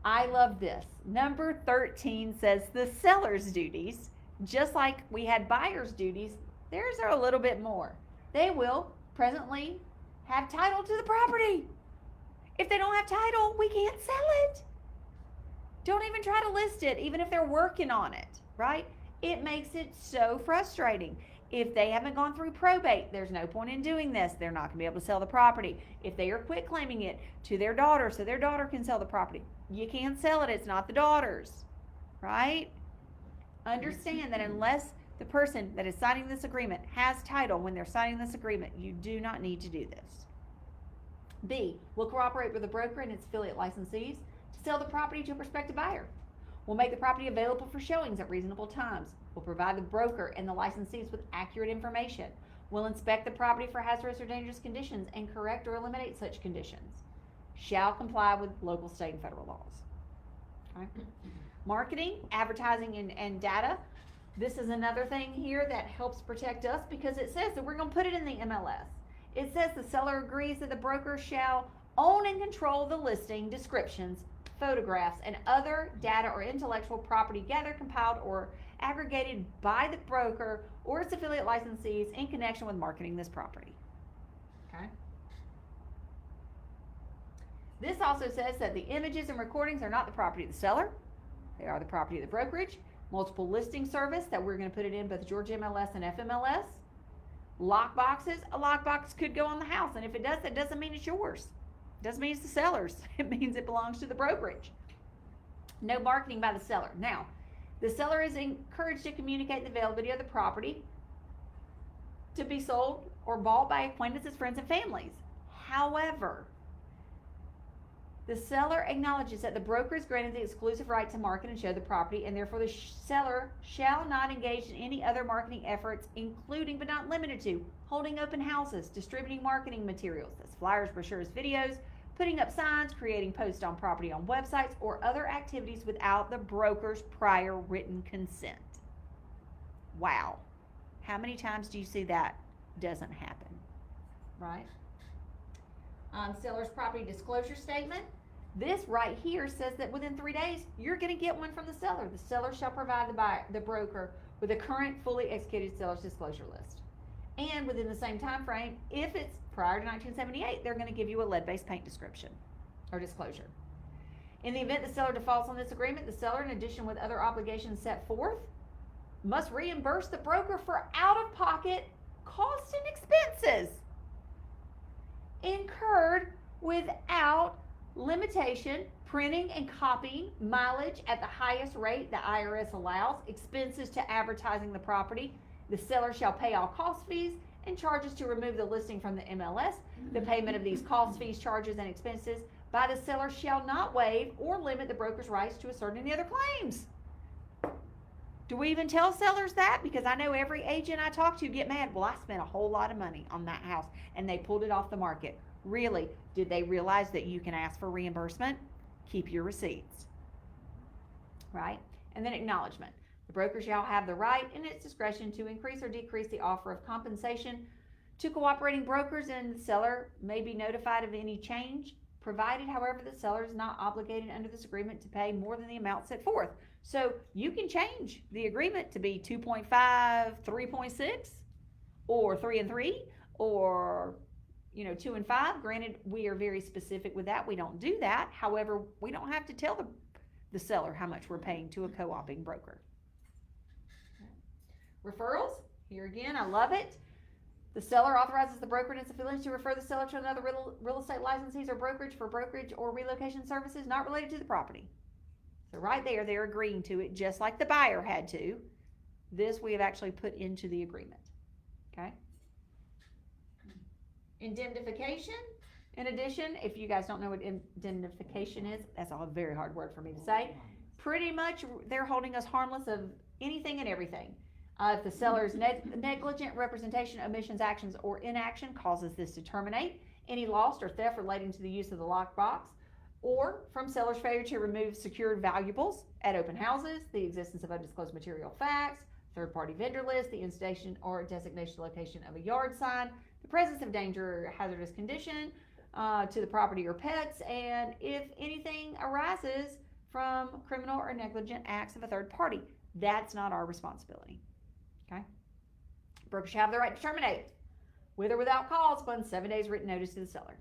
I love this. Number 13 says the seller's duties, just like we had buyer's duties, theirs are a little bit more. They will presently have title to the property. If they don't have title, we can't sell it. Don't even try to list it, even if they're working on it, right? It makes it so frustrating. If they haven't gone through probate, there's no point in doing this. They're not going to be able to sell the property. If they are quit claiming it to their daughter so their daughter can sell the property, you can't sell it. It's not the daughter's, right? Understand that unless the person that is signing this agreement has title when they're signing this agreement, you do not need to do this. B, will cooperate with the broker and its affiliate licensees to sell the property to a prospective buyer. Will make the property available for showings at reasonable times. Will provide the broker and the licensees with accurate information. Will inspect the property for hazardous or dangerous conditions and correct or eliminate such conditions. Shall comply with local, state, and federal laws. Okay. Marketing, advertising, and data. This is another thing here that helps protect us because it says that we're going to put it in the MLS. It says the seller agrees that the broker shall own and control the listing, descriptions, photographs, and other data or intellectual property gathered, compiled, or aggregated by the broker or its affiliate licensees in connection with marketing this property. Okay. This also says that the images and recordings are not the property of the seller. They are the property of the brokerage. Multiple listing service that we're going to put it in both Georgia MLS and FMLS. Lock boxes. A lockbox could go on the house, and if it does, that doesn't mean it's yours. It doesn't mean it's the seller's. It means it belongs to the brokerage. No marketing by the seller. Now, the seller is encouraged to communicate the availability of the property to be sold or bought by acquaintances, friends, and families. However, the seller acknowledges that the broker is granted the exclusive right to market and show the property, and therefore the seller shall not engage in any other marketing efforts, including but not limited to holding open houses, distributing marketing materials, that's flyers, brochures, videos, putting up signs, creating posts on property on websites, or other activities without the broker's prior written consent. Wow. How many times do you see that doesn't happen? Right? Seller's property disclosure statement. This right here says that within 3 days, you're going to get one from the seller. The seller shall provide the broker with a current, fully executed seller's disclosure list. And within the same time frame, if it's prior to 1978, they're going to give you a lead-based paint description or disclosure. In the event the seller defaults on this agreement, the seller, in addition with other obligations set forth, must reimburse the broker for out-of-pocket costs and expenses incurred without limitation, printing and copying, mileage at the highest rate the IRS allows, expenses to advertising the property. The seller shall pay all cost fees and charges to remove the listing from the MLS. The payment of these cost fees, charges, and expenses by the seller shall not waive or limit the broker's rights to assert any other claims. Do we even tell sellers that? Because I know every agent I talk to get mad. Well, I spent a whole lot of money on that house and they pulled it off the market. Really? Did they realize that you can ask for reimbursement? Keep your receipts. Right? And then acknowledgement. The broker shall have the right in its discretion to increase or decrease the offer of compensation to cooperating brokers, and the seller may be notified of any change, provided, however, the seller is not obligated under this agreement to pay more than the amount set forth. So you can change the agreement to be 2.5, 3.6, or 3 and 3, or 2 and 5. Granted, we are very specific with that. We don't do that. However, we don't have to tell the seller how much we're paying to a co-oping broker. Referrals, here again, I love it. The seller authorizes the broker and its affiliates to refer the seller to another real estate licensees or brokerage for brokerage or relocation services not related to the property. So right there, they're agreeing to it just like the buyer had to. This we have actually put into the agreement. Okay? Indemnification. In addition, if you guys don't know what indemnification is, that's a very hard word for me to say. Pretty much they're holding us harmless of anything and everything. If the seller's negligent representation, omissions, actions, or inaction causes this to terminate, any loss or theft relating to the use of the lockbox, or from seller's failure to remove secured valuables at open houses, the existence of undisclosed material facts, third-party vendor list, the installation or designation location of a yard sign, the presence of danger or hazardous condition to the property or pets, and if anything arises from criminal or negligent acts of a third party. That's not our responsibility. Okay? Brokers have the right to terminate with or without cause upon 7 days written notice to the seller.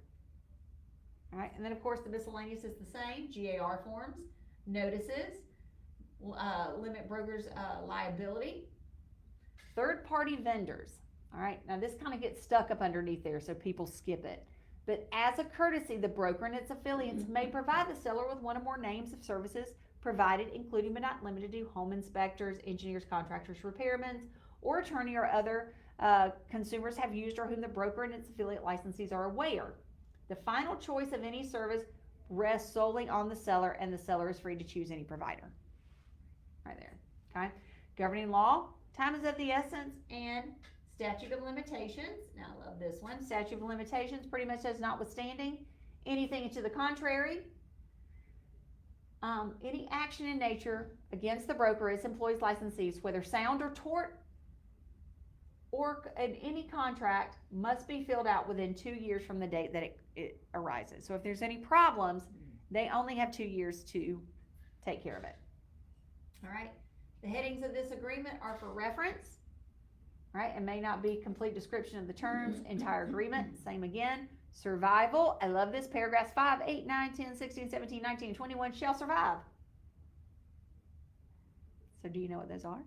All right, and then of course the miscellaneous is the same. GAR forms, notices, limit brokers' liability, third-party vendors. All right, now this kind of gets stuck up underneath there, so people skip it. But as a courtesy, the broker and its affiliates may provide the seller with one or more names of services provided, including but not limited to home inspectors, engineers, contractors, repairmen, or attorney or other consumers have used or whom the broker and its affiliate licensees are aware. The final choice of any service rests solely on the seller, and the seller is free to choose any provider. Right there. Okay. Governing law, time is of the essence, and statute of limitations. Now I love this one. Statute of limitations pretty much says notwithstanding anything to the contrary. Any action in nature against the broker, its employees, licensees, whether sound or tort, or in any contract, must be filled out within 2 years from the date that it arises. So if there's any problems, they only have 2 years to take care of it. All right. The headings of this agreement are for reference. Right, and may not be complete description of the terms, entire agreement, same again. Survival, I love this, paragraphs 5, 8, 9, 10, 16, 17, 19, and 21 shall survive. So do you know what those are?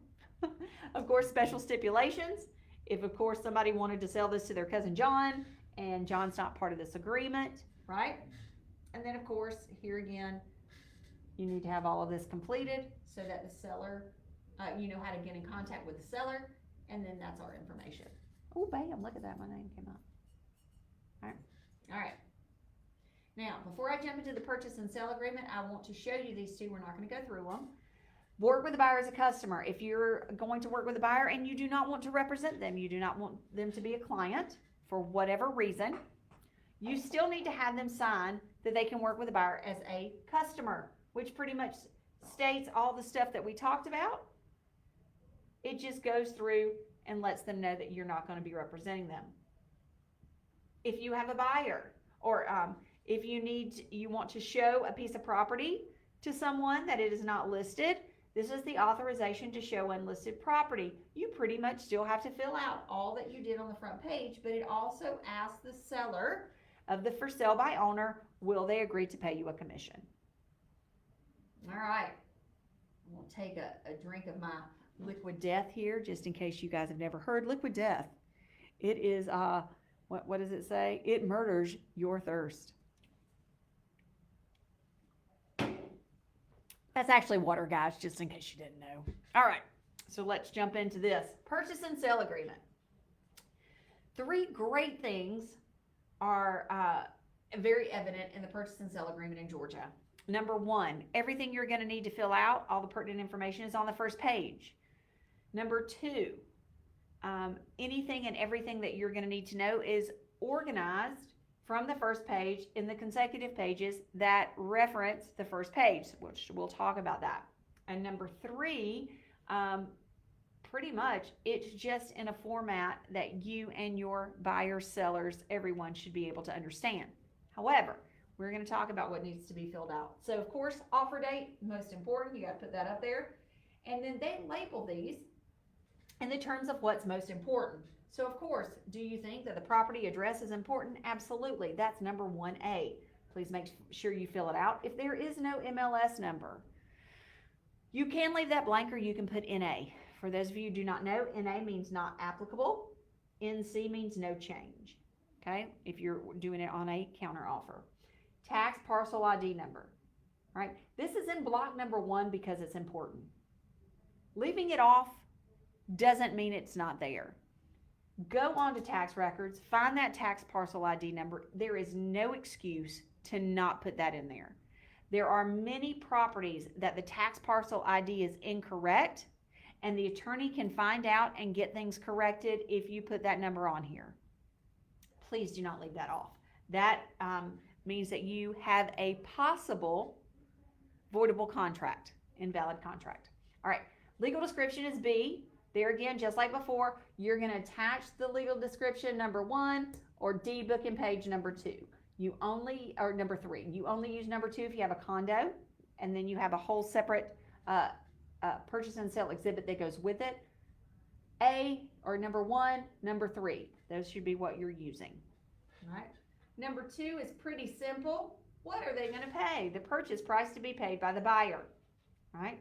Of course, special stipulations. If, of course, somebody wanted to sell this to their cousin John, and John's not part of this agreement, right? And then, of course, here again, you need to have all of this completed so that the seller, you know how to get in contact with the seller. And then that's our information. Oh, bam, look at that, my name came up. All right. Now, before I jump into the purchase and sale agreement, I want to show you these two. We're not going to go through them. Work with the buyer as a customer. If you're going to work with a buyer and you do not want to represent them, you do not want them to be a client for whatever reason, you still need to have them sign that they can work with a buyer as a customer, which pretty much states all the stuff that we talked about. It just goes through and lets them know that you're not going to be representing them. If you have a buyer, or if you want to show a piece of property to someone that it is not listed, this is the authorization to show unlisted property. You pretty much still have to fill out all that you did on the front page, but it also asks the seller of the for sale by owner, will they agree to pay you a commission? All right, I'm going to take a drink of my Liquid Death here, just in case you guys have never heard Liquid Death. It is, what does it say? It murders your thirst. That's actually water, guys, just in case you didn't know. All right, so let's jump into this. Purchase and sale agreement. 3 great things are very evident in the purchase and sale agreement in Georgia. Number 1, everything you're going to need to fill out, all the pertinent information is on the first page. Number 2, anything and everything that you're going to need to know is organized from the first page in the consecutive pages that reference the first page, which we'll talk about that. And number 3, pretty much it's just in a format that you and your buyers, sellers, everyone should be able to understand. However, we're going to talk about what needs to be filled out. So of course, offer date, most important, you got to put that up there. And then they label these in the terms of what's most important. So of course, do you think that the property address is important? Absolutely. That's number 1A. Please make sure you fill it out. If there is no MLS number, you can leave that blank or you can put NA. For those of you who do not know, NA means not applicable. NC means no change, okay, if you're doing it on a counter offer. Tax parcel ID number, right? This is in block number 1 because it's important. Leaving it off doesn't mean it's not there. Go on to tax records, find that tax parcel ID number. There is no excuse to not put that in there. There are many properties that the tax parcel ID is incorrect, and the attorney can find out and get things corrected if you put that number on here. Please do not leave that off. That means that you have a possible voidable contract, invalid contract. All right, legal description is B. There again, just like before, you're going to attach the legal description number 1 or D book and page number 2. Or number 3. You only use number 2 if you have a condo, and then you have a whole separate purchase and sale exhibit that goes with it. A or number 1, number 3. Those should be what you're using. All right. Number 2 is pretty simple. What are they going to pay? The purchase price to be paid by the buyer. All right.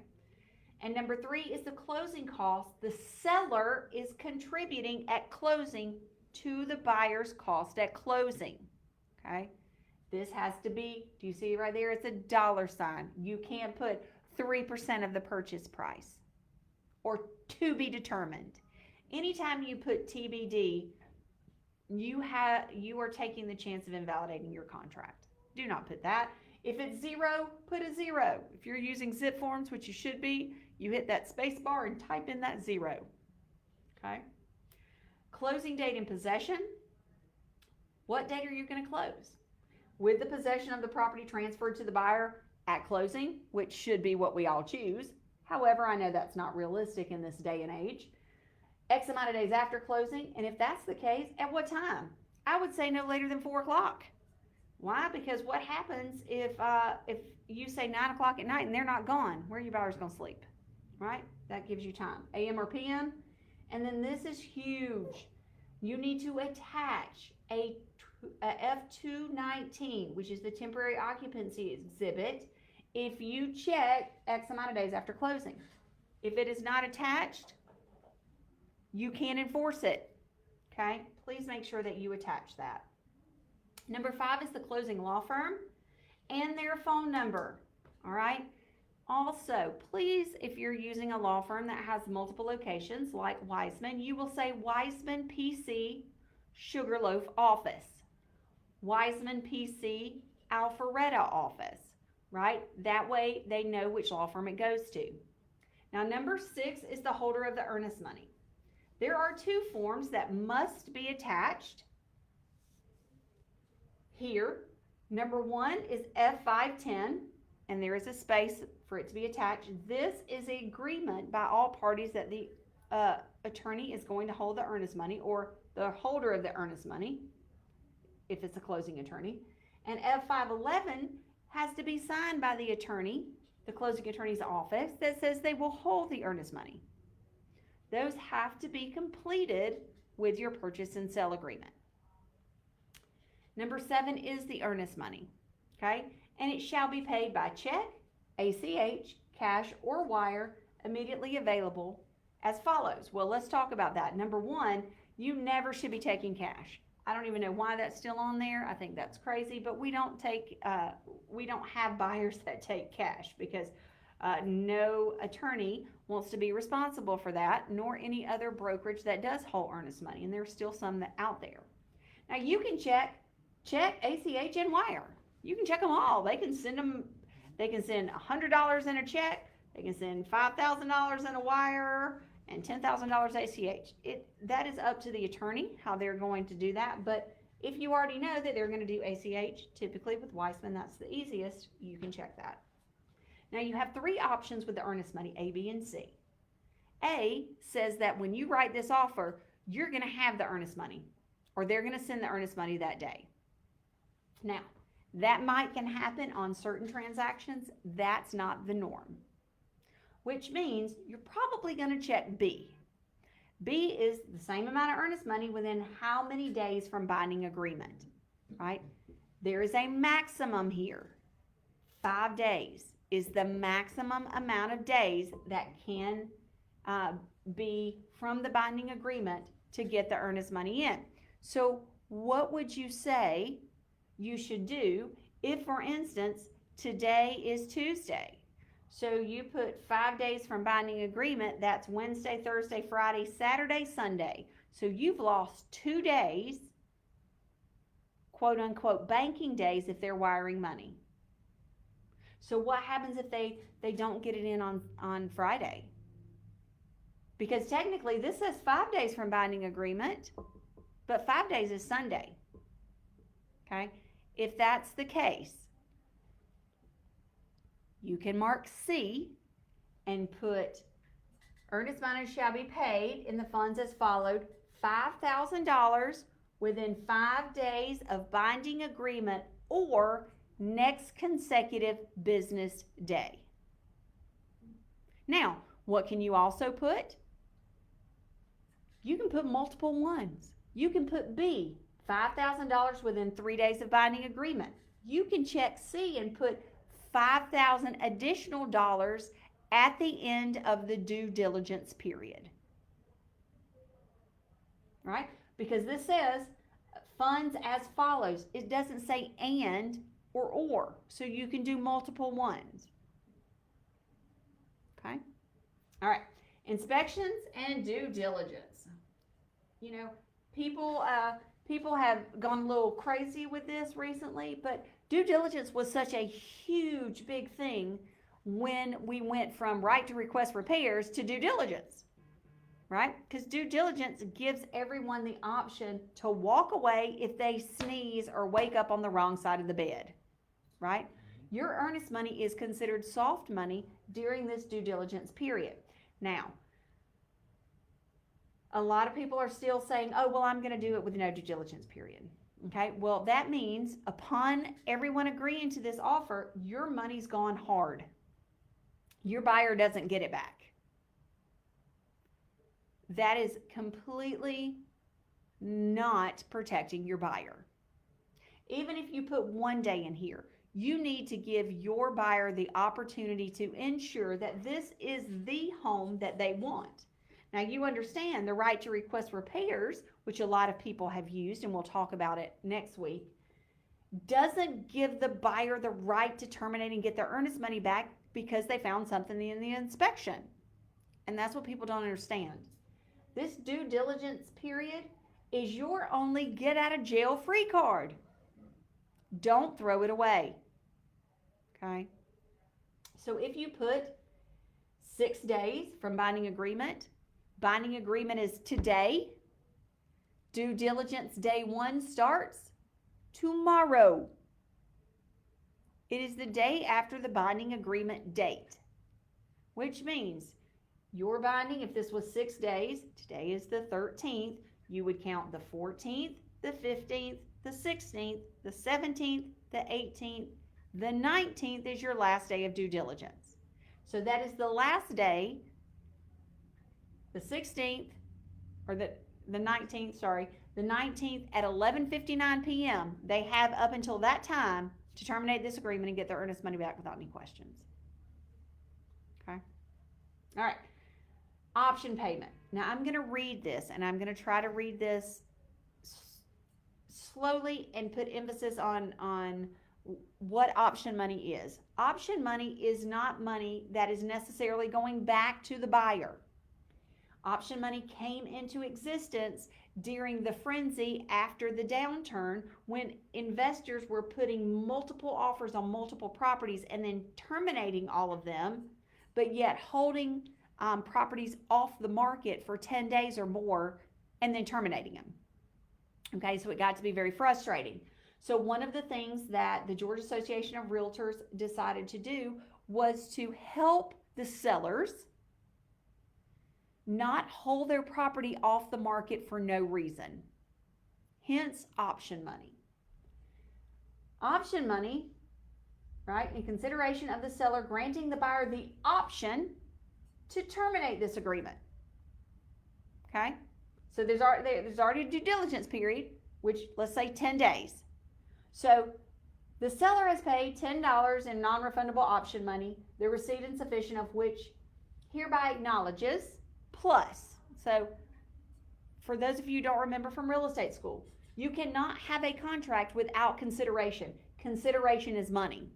And number 3 is the closing cost. The seller is contributing at closing to the buyer's cost at closing. Okay. This has to be, do you see right there? It's a dollar sign. You can't put 3% of the purchase price or to be determined. Anytime you put TBD, you are taking the chance of invalidating your contract. Do not put that. If it's 0, put a 0. If you're using zip forms, which you should be, you hit that space bar and type in that 0. Okay. Closing date and possession. What date are you going to close? With the possession of the property transferred to the buyer at closing, which should be what we all choose. However, I know that's not realistic in this day and age. X amount of days after closing, and if that's the case, at what time? I would say no later than 4 o'clock. Why? Because what happens if you say 9 o'clock at night and they're not gone? Where are your buyers going to sleep? Right? That gives you time. AM or PM. And then this is huge. You need to attach a F-219, which is the temporary occupancy exhibit, if you check X amount of days after closing. If it is not attached, you can't enforce it. Okay? Please make sure that you attach that. Number 5 is the closing law firm and their phone number. All right? Also, please, if you're using a law firm that has multiple locations like Wiseman, you will say Wiseman PC Sugarloaf office, Wiseman PC Alpharetta office, right? That way they know which law firm it goes to. Now, number 6 is the holder of the earnest money. There are 2 forms that must be attached here. Number 1 is F510, and there is a space for it to be attached. This is an agreement by all parties that the attorney is going to hold the earnest money, or the holder of the earnest money, if it's a closing attorney. And F511 has to be signed by the attorney, the closing attorney's office, that says they will hold the earnest money. Those have to be completed with your purchase and sale agreement. Number 7 is the earnest money, okay? And it shall be paid by check, ACH, cash, or wire, immediately available as follows. Well, let's talk about that. Number 1, you never should be taking cash. I don't even know why that's still on there. I think that's crazy, but we don't have buyers that take cash because no attorney wants to be responsible for that, nor any other brokerage that does hold earnest money, and there's still some that out there. Now you can check, ACH, and wire. You can check them all. They can send $100 in a check. They can send $5,000 in a wire and $10,000 ACH. That is up to the attorney how they're going to do that. But if you already know that they're going to do ACH, typically with Weissman, that's the easiest. You can check that. Now you have 3 options with the earnest money, A, B, and C. A says that when you write this offer, you're going to have the earnest money, or they're going to send the earnest money that day. Now, that can happen on certain transactions. That's not the norm, which means you're probably going to check B. B is the same amount of earnest money within how many days from binding agreement, right? There is a maximum here. 5 days is the maximum amount of days that can be from the binding agreement to get the earnest money in. So what would you say you should do if, for instance, today is Tuesday? So you put 5 days from binding agreement. That's Wednesday, Thursday, Friday, Saturday, Sunday. So you've lost 2 days, quote unquote, banking days if they're wiring money. So what happens if they don't get it in on Friday? Because technically this says 5 days from binding agreement, but 5 days is Sunday. Okay? If that's the case, you can mark C and put earnest money shall be paid in the funds as followed: $5,000 within 5 days of binding agreement or next consecutive business day. Now, what can you also put? You can put multiple ones. You can put B, $5,000 within 3 days of binding agreement. You can check C and put $5,000 additional dollars at the end of the due diligence period. Right? Because this says funds as follows. It doesn't say and or. So you can do multiple ones. Okay? All right. Inspections and due diligence. You know, people have gone a little crazy with this recently, but due diligence was such a huge, big thing when we went from right to request repairs to due diligence, right? Because due diligence gives everyone the option to walk away if they sneeze or wake up on the wrong side of the bed, right? Your earnest money is considered soft money during this due diligence period. Now, a lot of people are still saying, oh, well, I'm going to do it with no due diligence period. Okay, well, that means upon everyone agreeing to this offer, your money's gone hard. Your buyer doesn't get it back. That is completely not protecting your buyer. Even if you put 1 day in here, you need to give your buyer the opportunity to ensure that this is the home that they want. Now, you understand the right to request repairs, which a lot of people have used, and we'll talk about it next week, doesn't give the buyer the right to terminate and get their earnest money back because they found something in the inspection. And that's what people don't understand. This due diligence period is your only get out of jail free card. Don't throw it away. Okay? So if you put 6 days from binding agreement is today. Due diligence day 1 starts tomorrow. It is the day after the binding agreement date, which means your binding, if this was 6 days, today is the 13th, you would count the 14th, the 15th, the 16th, the 17th, the 18th, the 19th is your last day of due diligence. So that is the last day. The 16th, or the 19th, the 19th at 11:59 p.m., they have up until that time to terminate this agreement and get their earnest money back without any questions. Okay? All right. Option payment. Now, I'm going to read this, and I'm going to try to read this slowly and put emphasis on what option money is. Option money is not money that is necessarily going back to the buyer. Option money came into existence during the frenzy after the downturn when investors were putting multiple offers on multiple properties and then terminating all of them, but yet holding properties off the market for 10 days or more and then terminating them. Okay, so it got to be very frustrating. So one of the things that the Georgia Association of Realtors decided to do was to help the sellers not hold their property off the market for no reason. Hence, option money. Option money, right, in consideration of the seller granting the buyer the option to terminate this agreement. Okay? So there's already a due diligence period, which let's say 10 days. So the seller has paid $10 in non-refundable option money, the receipt insufficient of which hereby acknowledges, plus, so for those of you who don't remember from real estate school, you cannot have a contract without consideration. Consideration is money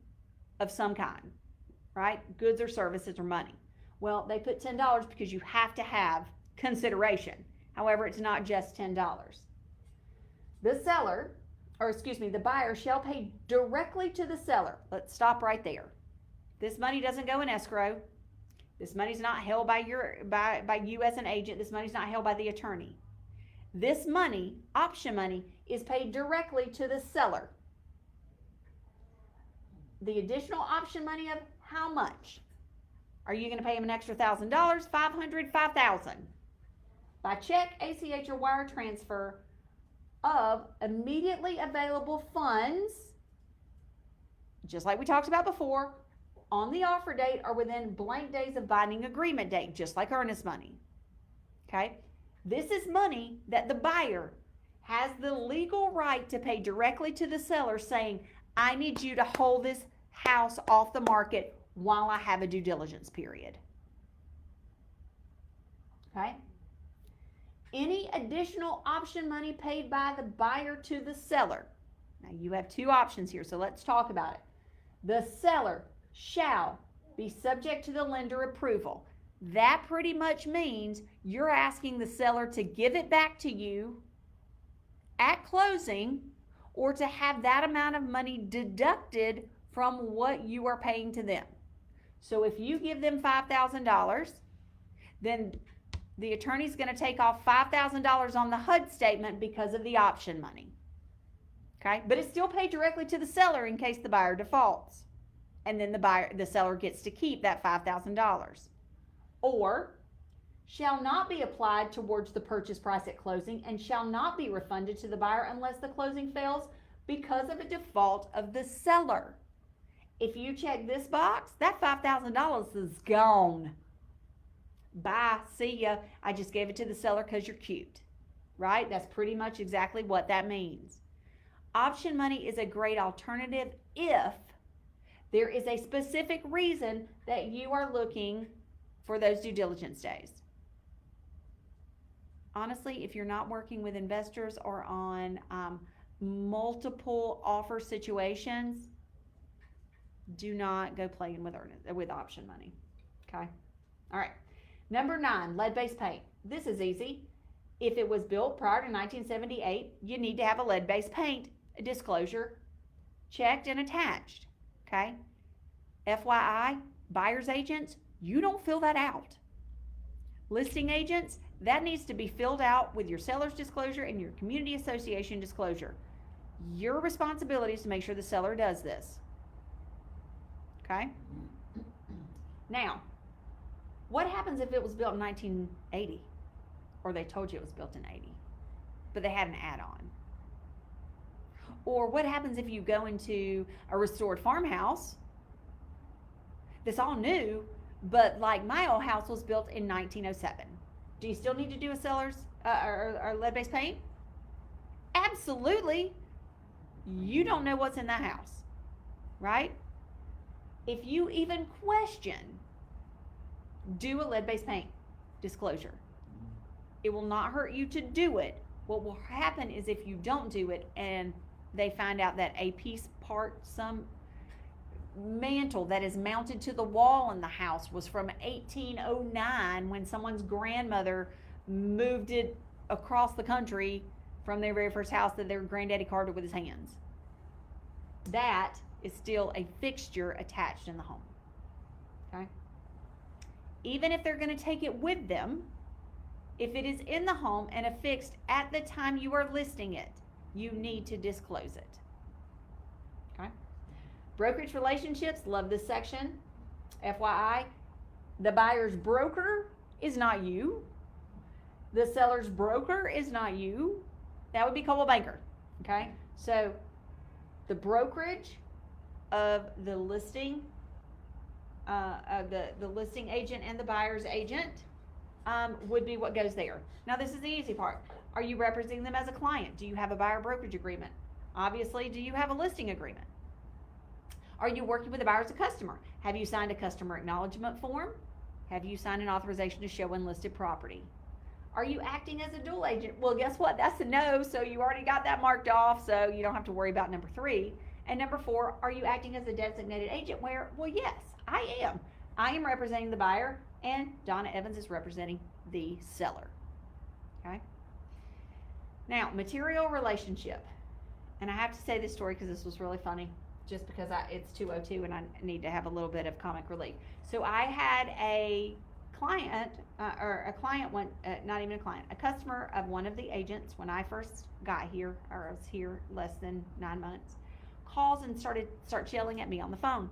of some kind, right? Goods or services or money. Well, they put $10 because you have to have consideration. However, it's not just $10. The buyer shall pay directly to the seller. Let's stop right there. This money doesn't go in escrow. This money's not held by you as an agent. This money's not held by the attorney. This money, option money, is paid directly to the seller. The additional option money of how much? Are you going to pay him an extra $1,000, $500, $5,000? By check, ACH, or wire transfer of immediately available funds, just like we talked about before, on the offer date or within blank days of binding agreement date, just like earnest money. Okay? This is money that the buyer has the legal right to pay directly to the seller, saying, I need you to hold this house off the market while I have a due diligence period. Okay? Any additional option money paid by the buyer to the seller. Now you have two options here, so let's talk about it. The seller shall be subject to the lender approval. That pretty much means you're asking the seller to give it back to you at closing, or to have that amount of money deducted from what you are paying to them. So if you give them $5,000, then the attorney's going to take off $5,000 on the HUD statement because of the option money. Okay? But it's still paid directly to the seller in case the buyer defaults. And then the seller gets to keep that $5,000. Or shall not be applied towards the purchase price at closing and shall not be refunded to the buyer unless the closing fails because of a default of the seller. If you check this box, that $5,000 is gone. Bye, see ya. I just gave it to the seller because you're cute, right? That's pretty much exactly what that means. Option money is a great alternative if there is a specific reason that you are looking for those due diligence days. Honestly, if you're not working with investors or on multiple offer situations, do not go playing with option money. Okay? All right. Number 9, lead-based paint. This is easy. If it was built prior to 1978, you need to have a lead-based paint disclosure checked and attached. Okay? FYI, buyer's agents, you don't fill that out. Listing agents, that needs to be filled out with your seller's disclosure and your community association disclosure. Your responsibility is to make sure the seller does this. Okay? Now, what happens if it was built in 1980? Or they told you it was built in 80, but they had an add-on? Or what happens if you go into a restored farmhouse that's all new, but like my old house was built in 1907? Do you still need to do a seller's or lead-based paint? Absolutely. You don't know what's in that house, right? If you even question, do a lead-based paint disclosure. It will not hurt you to do it. What will happen is if you don't do it and they find out that a piece part, some mantle that is mounted to the wall in the house was from 1809 when someone's grandmother moved it across the country from their very first house that their granddaddy carved it with his hands. That is still a fixture attached in the home. Okay? Even if they're going to take it with them, if it is in the home and affixed at the time you are listing it, you need to disclose it. Okay? Brokerage relationships, love this section. FYI, the buyer's broker is not you. The seller's broker is not you. That would be called a banker. Okay? So the brokerage of the listing, the listing agent and the buyer's agent would be what goes there. Now this is the easy part. Are you representing them as a client? Do you have a buyer brokerage agreement? Obviously, do you have a listing agreement? Are you working with the buyer as a customer? Have you signed a customer acknowledgement form? Have you signed an authorization to show unlisted property? Are you acting as a dual agent? Well, guess what? That's a no, so you already got that marked off, so you don't have to worry about number 3. And number 4, are you acting as a designated agent? Where, well, yes, I am. I am representing the buyer, and Donna Evans is representing the seller. Okay? Now, material relationship. And I have to say this story because this was really funny, just because it's 2:02 and I need to have a little bit of comic relief. So I had a client, not even a client, a customer of one of the agents when I first got here, or I was here less than 9 months, calls and starts yelling at me on the phone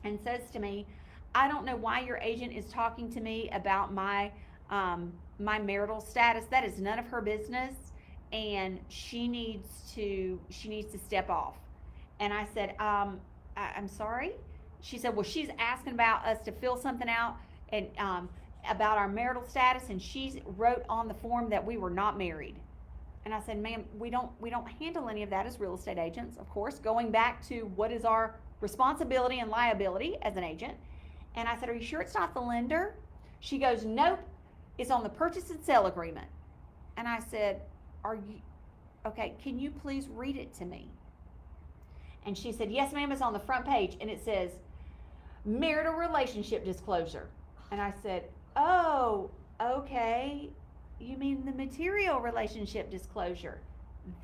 and says to me, I don't know why your agent is talking to me about my marital status. That is none of her business, and she needs to step off. And I said, I'm sorry. She said, well, she's asking about us to fill something out and about our marital status, and she wrote on the form that we were not married. And I said, ma'am, we don't handle any of that as real estate agents, of course, going back to what is our responsibility and liability as an agent. And I said, are you sure it's not the lender? She goes, nope, it's on the purchase and sale agreement. And I said, okay, can you please read it to me? And she said, yes, ma'am, it's on the front page, and it says marital relationship disclosure. And I said, oh, okay, you mean the material relationship disclosure.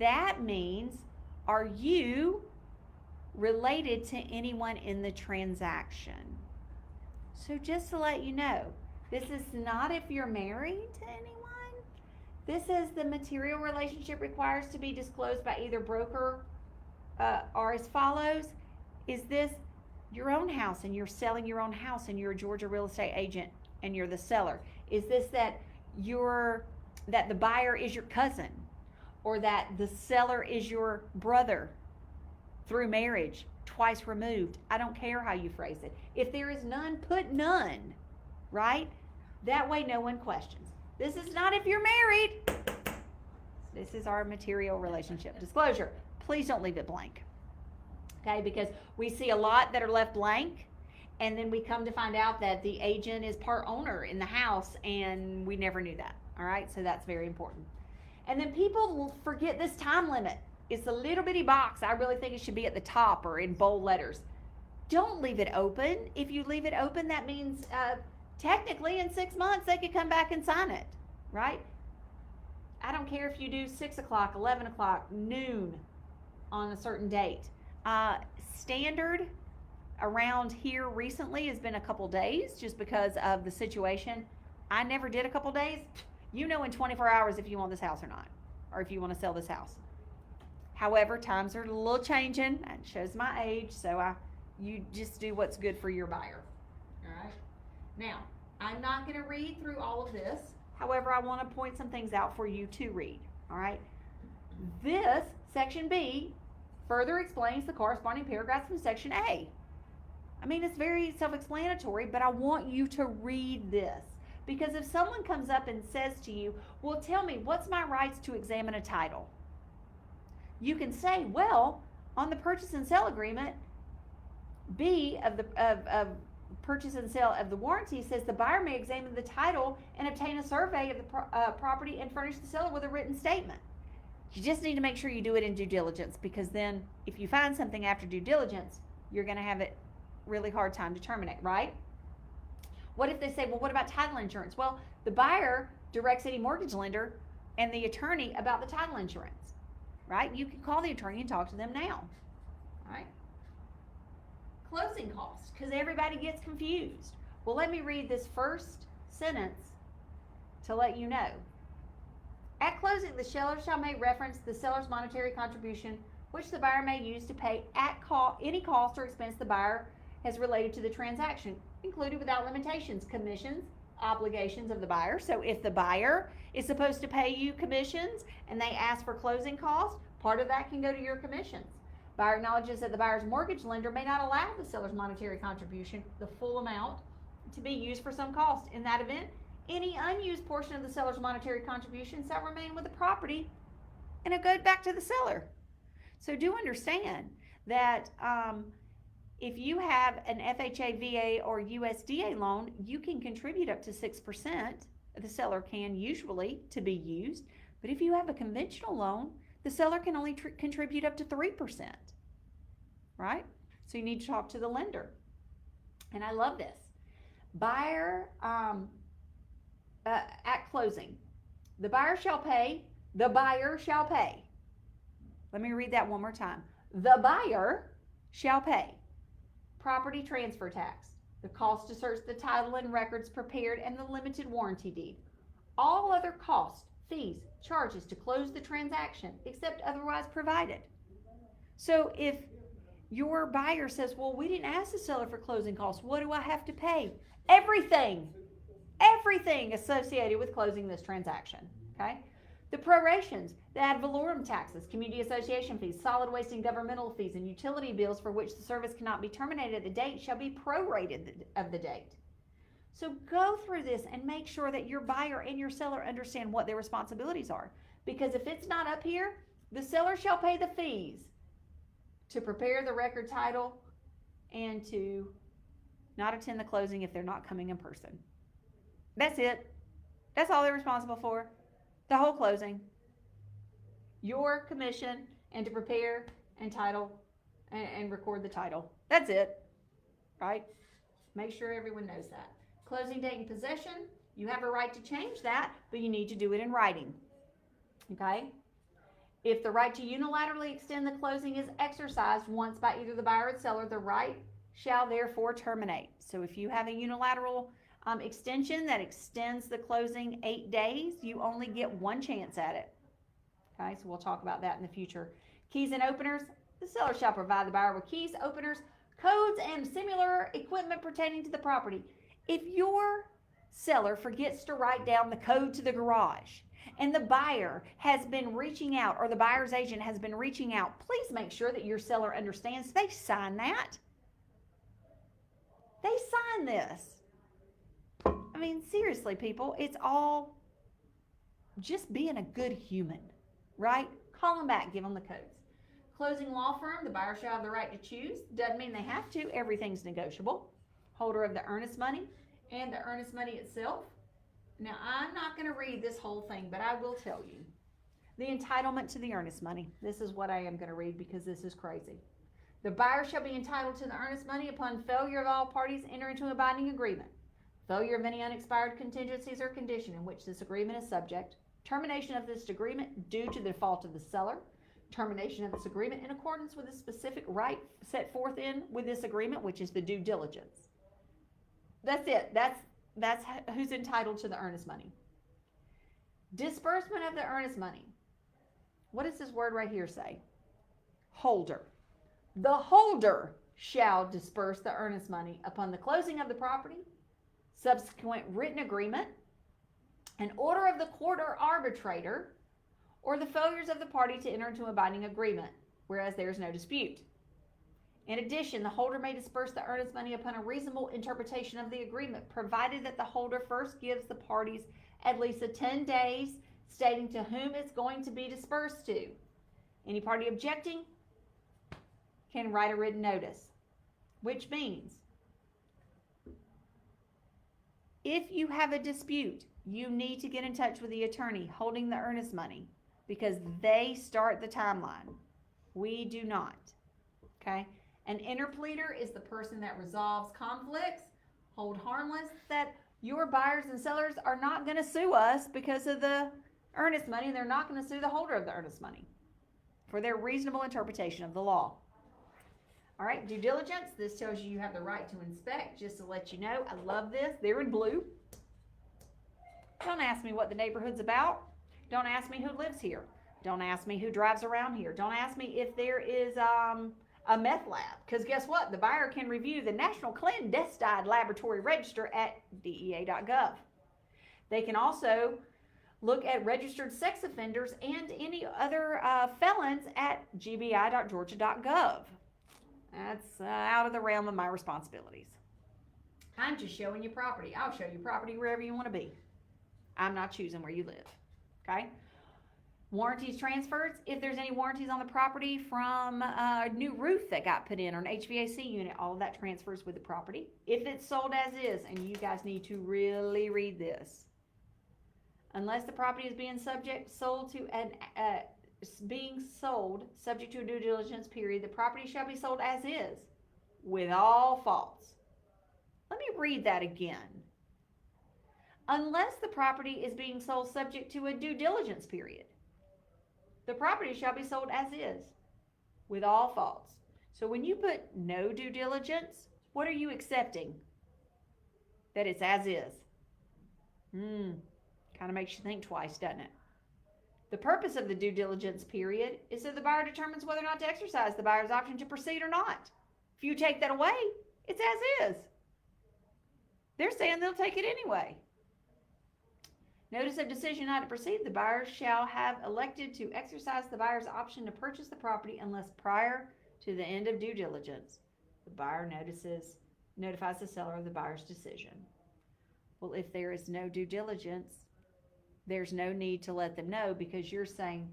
That means, are you related to anyone in the transaction? So just to let you know, this is not if you're married to anyone. This is the material relationship requires to be disclosed by either broker or as follows. Is this your own house and you're selling your own house and you're a Georgia real estate agent and you're the seller? Is this that the buyer is your cousin, or that the seller is your brother through marriage, twice removed? I don't care how you phrase it. If there is none, put none, right? That way no one questions. This is not if you're married. This is our material relationship disclosure. Please don't leave it blank. Okay, because we see a lot that are left blank, and then we come to find out that the agent is part owner in the house, and we never knew that. All right, so that's very important. And then people will forget this time limit. It's a little bitty box. I really think it should be at the top or in bold letters. Don't leave it open. If you leave it open, that means technically in 6 months they could come back and sign it, right? I don't care if you do 6 o'clock, 11 o'clock, noon on a certain date. Standard around here recently has been a couple days just because of the situation. I never did a couple days. You know in 24 hours if you want this house or not, or if you want to sell this house. However, times are a little changing. It shows my age, so you just do what's good for your buyer. All right. Now, I'm not going to read through all of this. However, I want to point some things out for you to read. All right. This, section B, further explains the corresponding paragraphs from section A. I mean, it's very self-explanatory, but I want you to read this. Because if someone comes up and says to you, well, tell me, what's my rights to examine a title? You can say, well, on the purchase and sale agreement, B of purchase and sale of the warranty says the buyer may examine the title and obtain a survey of the property and furnish the seller with a written statement. You just need to make sure you do it in due diligence, because then if you find something after due diligence, you're going to have it really hard time to terminate, right? What if they say, well, what about title insurance? Well, the buyer directs any mortgage lender and the attorney about the title insurance, right? You can call the attorney and talk to them now, right? Closing costs, because everybody gets confused. Well, let me read this first sentence to let you know. At closing, the seller shall make reference to the seller's monetary contribution, which the buyer may use to pay at any cost or expense the buyer has related to the transaction, included without limitations, commissions, obligations of the buyer. So if the buyer is supposed to pay you commissions and they ask for closing costs, part of that can go to your commissions. Buyer acknowledges that the buyer's mortgage lender may not allow the seller's monetary contribution, the full amount, to be used for some cost. In that event, any unused portion of the seller's monetary contribution shall remain with the property and it goes back to the seller. So do understand that if you have an FHA, VA, or USDA loan, you can contribute up to 6%, the seller can usually to be used. But if you have a conventional loan, the seller can only contribute up to 3%, right? So you need to talk to the lender. And I love this. Buyer at closing. The buyer shall pay. The buyer shall pay. Let me read that one more time. The buyer shall pay property transfer tax, the cost to search the title and records prepared, and the limited warranty deed. All other costs, fees, charges to close the transaction, except otherwise provided. So if your buyer says, well, we didn't ask the seller for closing costs, what do I have to pay? Everything associated with closing this transaction, okay? The prorations, the ad valorem taxes, community association fees, solid waste and governmental fees, and utility bills for which the service cannot be terminated at the date shall be prorated of the date. So go through this and make sure that your buyer and your seller understand what their responsibilities are. Because if it's not up here, the seller shall pay the fees to prepare the record title and to not attend the closing if they're not coming in person. That's it. That's all they're responsible for. The whole closing. Your commission and to prepare and title and record the title. That's it. Right? Make sure everyone knows that. Closing date and possession, you have a right to change that, but you need to do it in writing. Okay? If the right to unilaterally extend the closing is exercised once by either the buyer or the seller, the right shall therefore terminate. So if you have a unilateral extension that extends the closing 8 days, you only get one chance at it. Okay, so we'll talk about that in the future. Keys and openers, the seller shall provide the buyer with keys, openers, codes, and similar equipment pertaining to the property. If your seller forgets to write down the code to the garage and the buyer has been reaching out, or the buyer's agent has been reaching out, please make sure that your seller understands they sign that. They sign this. I mean, seriously, people, it's all just being a good human, right? Call them back, give them the codes. Closing law firm, the buyer shall have the right to choose. Doesn't mean they have to. Everything's negotiable. Holder of the earnest money and the earnest money itself. Now, I'm not going to read this whole thing, but I will tell you. The entitlement to the earnest money. This is what I am going to read because this is crazy. The buyer shall be entitled to the earnest money upon failure of all parties enter into a binding agreement. Failure of any unexpired contingencies or condition in which this agreement is subject, termination of this agreement due to the default of the seller, termination of this agreement in accordance with the specific right set forth with this agreement, which is the due diligence. That's it. That's who's entitled to the earnest money. Disbursement of the earnest money. What does this word right here say? Holder. The holder shall disperse the earnest money upon the closing of the property, subsequent written agreement, an order of the court or arbitrator, or the failures of the party to enter into a binding agreement, whereas there is no dispute. In addition, the holder may disperse the earnest money upon a reasonable interpretation of the agreement, provided that the holder first gives the parties at least 10 days stating to whom it's going to be dispersed to. Any party objecting can write a written notice, which means if you have a dispute, you need to get in touch with the attorney holding the earnest money because they start the timeline. We do not. Okay? An interpleader is the person that resolves conflicts, hold harmless, that your buyers and sellers are not going to sue us because of the earnest money, and they're not going to sue the holder of the earnest money for their reasonable interpretation of the law. All right, due diligence. This tells you have the right to inspect, just to let you know. I love this. They're in blue. Don't ask me what the neighborhood's about. Don't ask me who lives here. Don't ask me who drives around here. Don't ask me if there is a meth lab, because guess what? The buyer can review the National Clandestine Laboratory Register at DEA.gov. They can also look at registered sex offenders and any other felons at gbi.georgia.gov. That's out of the realm of my responsibilities. I'm just showing you property. I'll show you property wherever you want to be. I'm not choosing where you live. Okay? Warranties transfers. If there's any warranties on the property from a new roof that got put in or an HVAC unit, all of that transfers with the property. If it's sold as is, and you guys need to really read this. unless the property is being sold subject to a due diligence period, the property shall be sold as is, with all faults. Let me read that again. Unless the property is being sold subject to a due diligence period, the property shall be sold as is, with all faults. So when you put no due diligence, what are you accepting? That it's as is. Kind of makes you think twice, doesn't it? The purpose of the due diligence period is so the buyer determines whether or not to exercise the buyer's option to proceed or not. If you take that away, it's as is. They're saying they'll take it anyway. Notice of decision not to proceed. The buyer shall have elected to exercise the buyer's option to purchase the property unless prior to the end of due diligence, the buyer notifies the seller of the buyer's decision. Well, if there is no due diligence, there's no need to let them know, because you're saying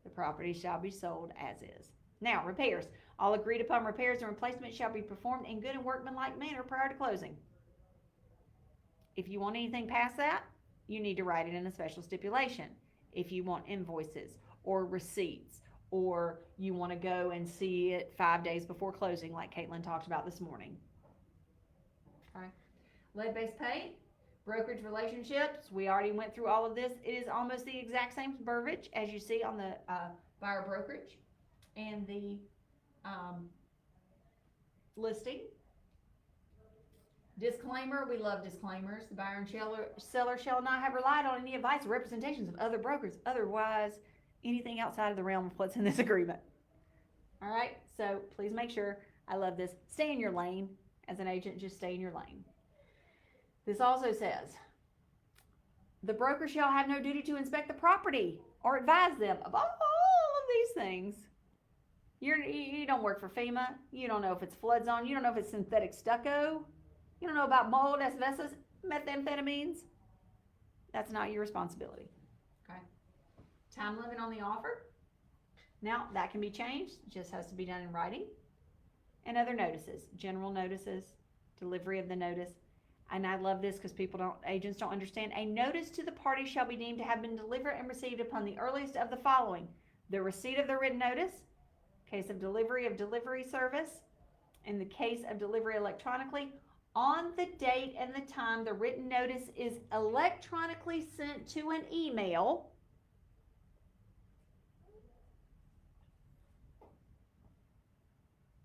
the property shall be sold as is. Now, repairs. All agreed upon repairs and replacements shall be performed in good and workmanlike manner prior to closing. If you want anything past that, you need to write it in a special stipulation. If you want invoices or receipts, or you want to go and see it 5 days before closing, like Caitlin talked about this morning. Okay. Lead-based pay, brokerage relationships. We already went through all of this. It is almost the exact same verbiage as you see on the buyer brokerage and the listing. Disclaimer, we love disclaimers. The buyer and seller shall not have relied on any advice or representations of other brokers, otherwise anything outside of the realm of what's in this agreement. All right, so please make sure, I love this, stay in your lane. As an agent, just stay in your lane. This also says, the broker shall have no duty to inspect the property or advise them of all of these things. You don't work for FEMA. You don't know if it's flood zone. You don't know if it's synthetic stucco. You don't know about mold, asbestos, methamphetamines. That's not your responsibility. Okay. Time limit on the offer. Now, that can be changed. It just has to be done in writing. And other notices, general notices, delivery of the notice. And I love this because agents don't understand. A notice to the party shall be deemed to have been delivered and received upon the earliest of the following: the receipt of the written notice, case of delivery service, in the case of delivery electronically, on the date and the time the written notice is electronically sent to an email,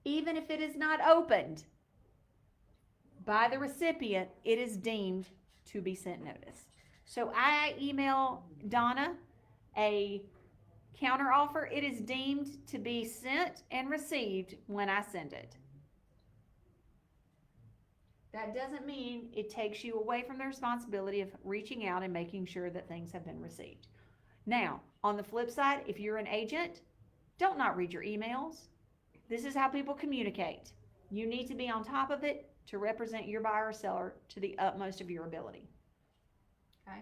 even if it is not opened by the recipient, it is deemed to be sent notice. So I email Donna a counter offer, it is deemed to be sent and received when I send it. That doesn't mean it takes you away from the responsibility of reaching out and making sure that things have been received. Now, on the flip side, if you're an agent, don't not read your emails. This is how people communicate. You need to be on top of it to represent your buyer or seller to the utmost of your ability. Okay?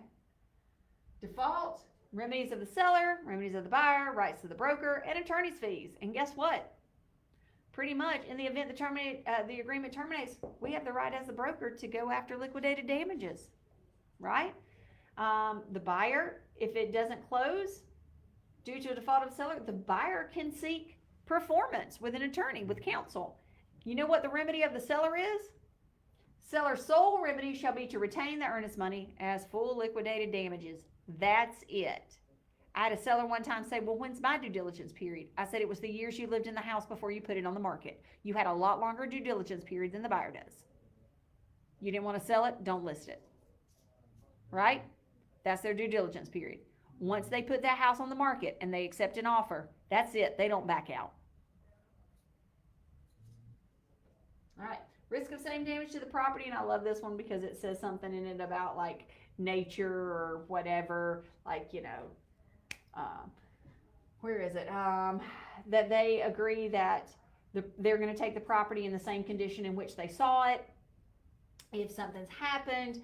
Default, remedies of the seller, remedies of the buyer, rights of the broker, and attorney's fees. And guess what? Pretty much, in the event the agreement terminates, we have the right as the broker to go after liquidated damages, right? The buyer, if it doesn't close due to a default of the seller, the buyer can seek performance with an attorney, with counsel. You know what the remedy of the seller is? Seller's sole remedy shall be to retain the earnest money as full liquidated damages. That's it. I had a seller one time say, well, when's my due diligence period? I said, it was the years you lived in the house before you put it on the market. You had a lot longer due diligence period than the buyer does. You didn't want to sell it, don't list it. Right? That's their due diligence period. Once they put that house on the market and they accept an offer, that's it. They don't back out. All right. Risk of same damage to the property, and I love this one because it says something in it about like nature or whatever, like, you know, where is it? That they agree that they're going to take the property in the same condition in which they saw it. If something's happened,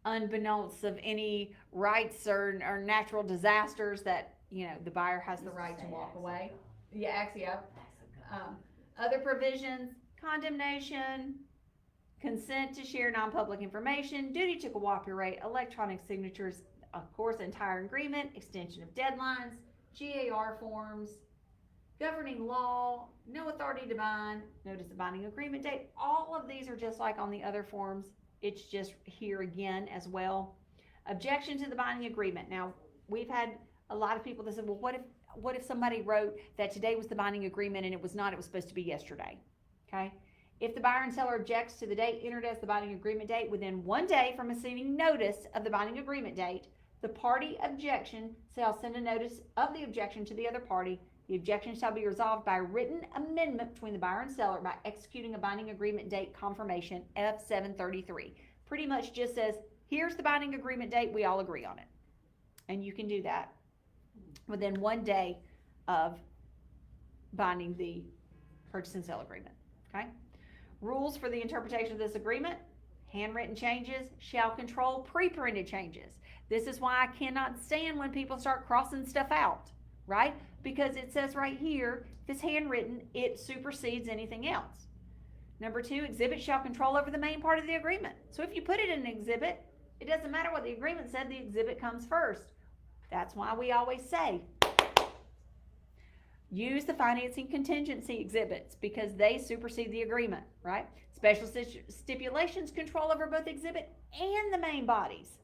unbeknownst of any rights or natural disasters, that, you know, the buyer has the right to walk away. Yeah, Axia. Other provisions: condemnation, consent to share non-public information, duty to cooperate, electronic signatures. of course, entire agreement, extension of deadlines, GAR forms, governing law, no authority to bind, notice of binding agreement date. All of these are just like on the other forms. It's just here again as well. Objection to the binding agreement. Now, we've had a lot of people that said, well, what if somebody wrote that today was the binding agreement and it was not, it was supposed to be yesterday? Okay. If the buyer and seller objects to the date entered as the binding agreement date within 1 day from receiving notice of the binding agreement date, the party objection shall send a notice of the objection to the other party. The objection shall be resolved by written amendment between the buyer and seller by executing a binding agreement date confirmation, F733. Pretty much just says, here's the binding agreement date, we all agree on it. And you can do that within 1 day of binding the purchase and sale agreement, okay? Rules for the interpretation of this agreement. Handwritten changes shall control pre-printed changes. This is why I cannot stand when people start crossing stuff out, right? Because it says right here, if it's handwritten, it supersedes anything else. Number 2, exhibit shall control over the main part of the agreement. So if you put it in an exhibit, it doesn't matter what the agreement said, the exhibit comes first. That's why we always say, use the financing contingency exhibits because they supersede the agreement, right? Special stipulations control over both exhibit and the main bodies,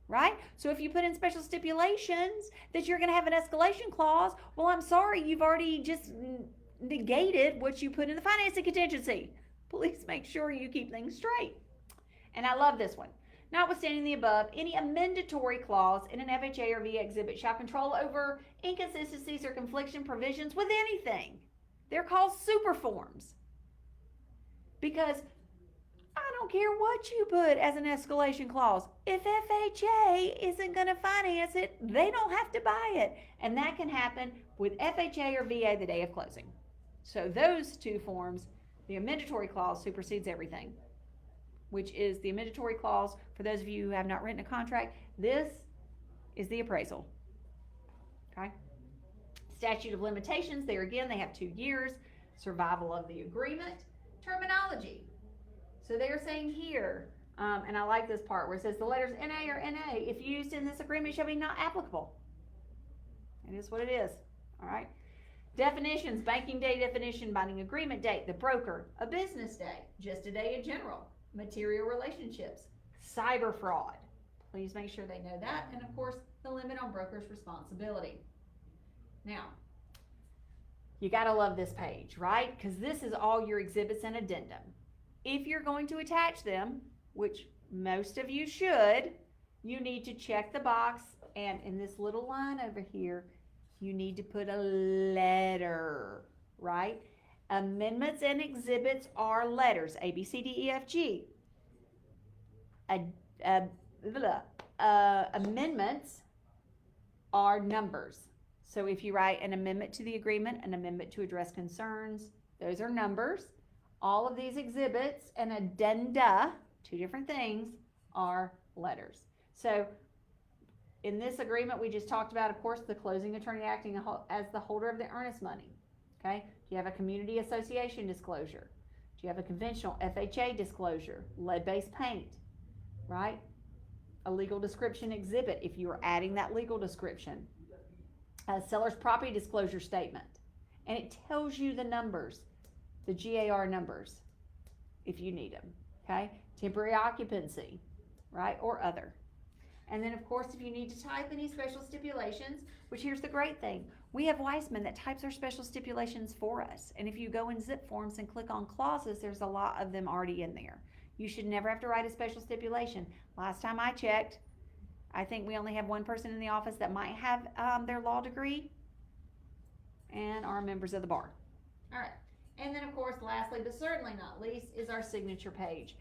right? So if you put in special stipulations that you're going to have an escalation clause, well, I'm sorry, you've already just negated what you put in the financing contingency. Please make sure you keep things straight. And I love this one. Notwithstanding the above, any amendatory clause in an FHA or VA exhibit shall control over inconsistencies or confliction provisions with anything. They're called super forms. Because I don't care what you put as an escalation clause. If FHA isn't going to finance it, they don't have to buy it. And that can happen with FHA or VA the day of closing. So those two forms, the amendatory clause supersedes everything, which is the amendatory clause. For those of you who have not written a contract, this is the appraisal. Okay. Statute of limitations, there again, they have 2 years. Survival of the agreement. Terminology. So they're saying here, and I like this part where it says the letters NA or NA, if used in this agreement, shall be not applicable. It is what it is. All right. Definitions, banking day definition, binding agreement date, the broker, a business day, just a day in general. Material relationships, cyber fraud. Please make sure they know that. And of course, the limit on broker's responsibility. Now, you gotta love this page, right? Because this is all your exhibits and addendum. If you're going to attach them, which most of you should, you need to check the box, and in this little line over here, you need to put a letter, right? Amendments and exhibits are letters, A, B, C, D, E, F, G. Amendments are numbers. So if you write an amendment to the agreement, an amendment to address concerns, those are numbers. All of these exhibits and addenda, 2 different things, are letters. So in this agreement, we just talked about, of course, the closing attorney acting as the holder of the earnest money. Okay? Do you have a community association disclosure? Do you have a conventional FHA disclosure? Lead-based paint, right? A legal description exhibit if you are adding that legal description. A seller's property disclosure statement. And it tells you the numbers, the GAR numbers, if you need them. Okay? Temporary occupancy, right? Or other. And then, of course, if you need to type any special stipulations, which here's the great thing. We have Weissman that types our special stipulations for us. And if you go in zip forms and click on clauses, there's a lot of them already in there. You should never have to write a special stipulation. Last time I checked, I think we only have one person in the office that might have their law degree and are members of the bar. All right. And then, of course, lastly, but certainly not least, is our signature page.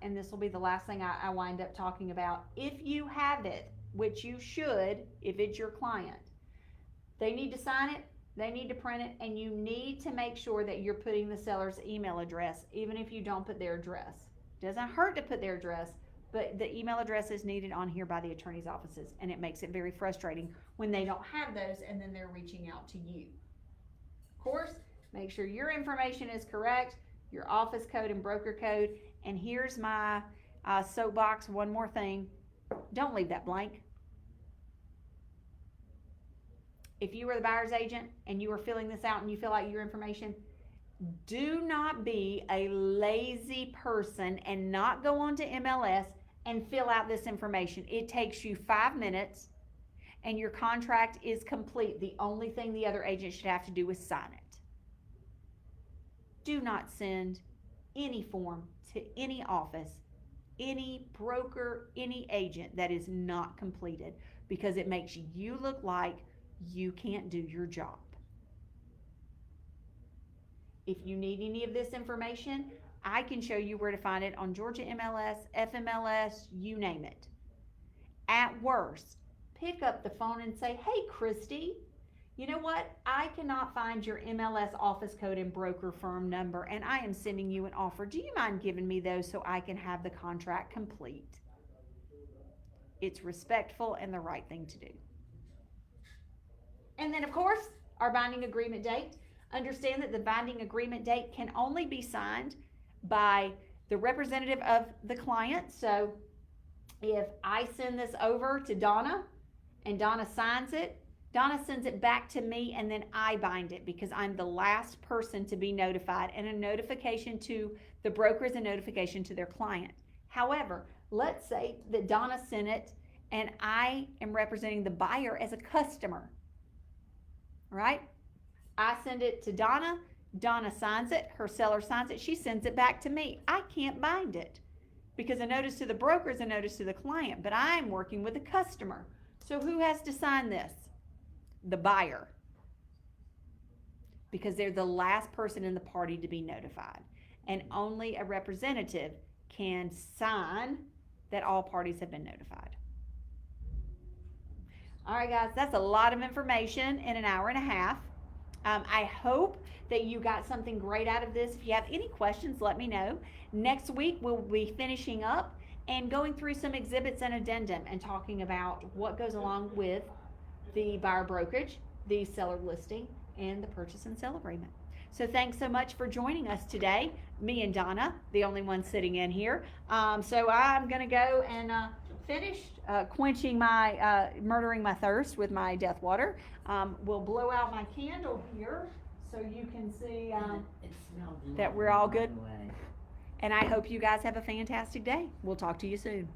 And this will be the last thing I wind up talking about. If you have it, which you should if it's your client, they need to sign it, they need to print it, and you need to make sure that you're putting the seller's email address, even if you don't put their address. It doesn't hurt to put their address, but the email address is needed on here by the attorney's offices, and it makes it very frustrating when they don't have those and then they're reaching out to you. Of course, make sure your information is correct, your office code and broker code. And here's my soapbox, one more thing. Don't leave that blank. if you were the buyer's agent and you were filling this out and you fill out your information, do not be a lazy person and not go on to MLS and fill out this information. It takes you 5 minutes and your contract is complete. The only thing the other agent should have to do is sign it. Do not send any form to any office, any broker, any agent that is not completed, because it makes you look like you can't do your job. If you need any of this information, I can show you where to find it on Georgia MLS, FMLS, you name it. At worst, pick up the phone and say, hey, Christy, you know what? I cannot find your MLS office code and broker firm number, and I am sending you an offer. Do you mind giving me those so I can have the contract complete? It's respectful and the right thing to do. And then, of course, our binding agreement date. Understand that the binding agreement date can only be signed by the representative of the client. So if I send this over to Donna and Donna signs it, Donna sends it back to me, and then I bind it because I'm the last person to be notified, and a notification to the broker is a notification to their client. However, let's say that Donna sent it and I am representing the buyer as a customer, right? I send it to Donna, Donna signs it, her seller signs it, she sends it back to me. I can't bind it because a notice to the broker is a notice to the client, but I'm working with a customer. So who has to sign this? The buyer, because they're the last person in the party to be notified, and only a representative can sign that all parties have been notified. All right, guys, that's a lot of information in an hour and a half. I hope that you got something great out of this. If you have any questions, let me know. Next week, we'll be finishing up and going through some exhibits and addendum and talking about what goes along with the buyer brokerage, the seller listing, and the purchase and sale agreement. So thanks so much for joining us today. Me and Donna, the only one sitting in here. So I'm going to go and finish quenching my, murdering my thirst with my death water. We'll blow out my candle here so you can see that we're all good. And I hope you guys have a fantastic day. We'll talk to you soon.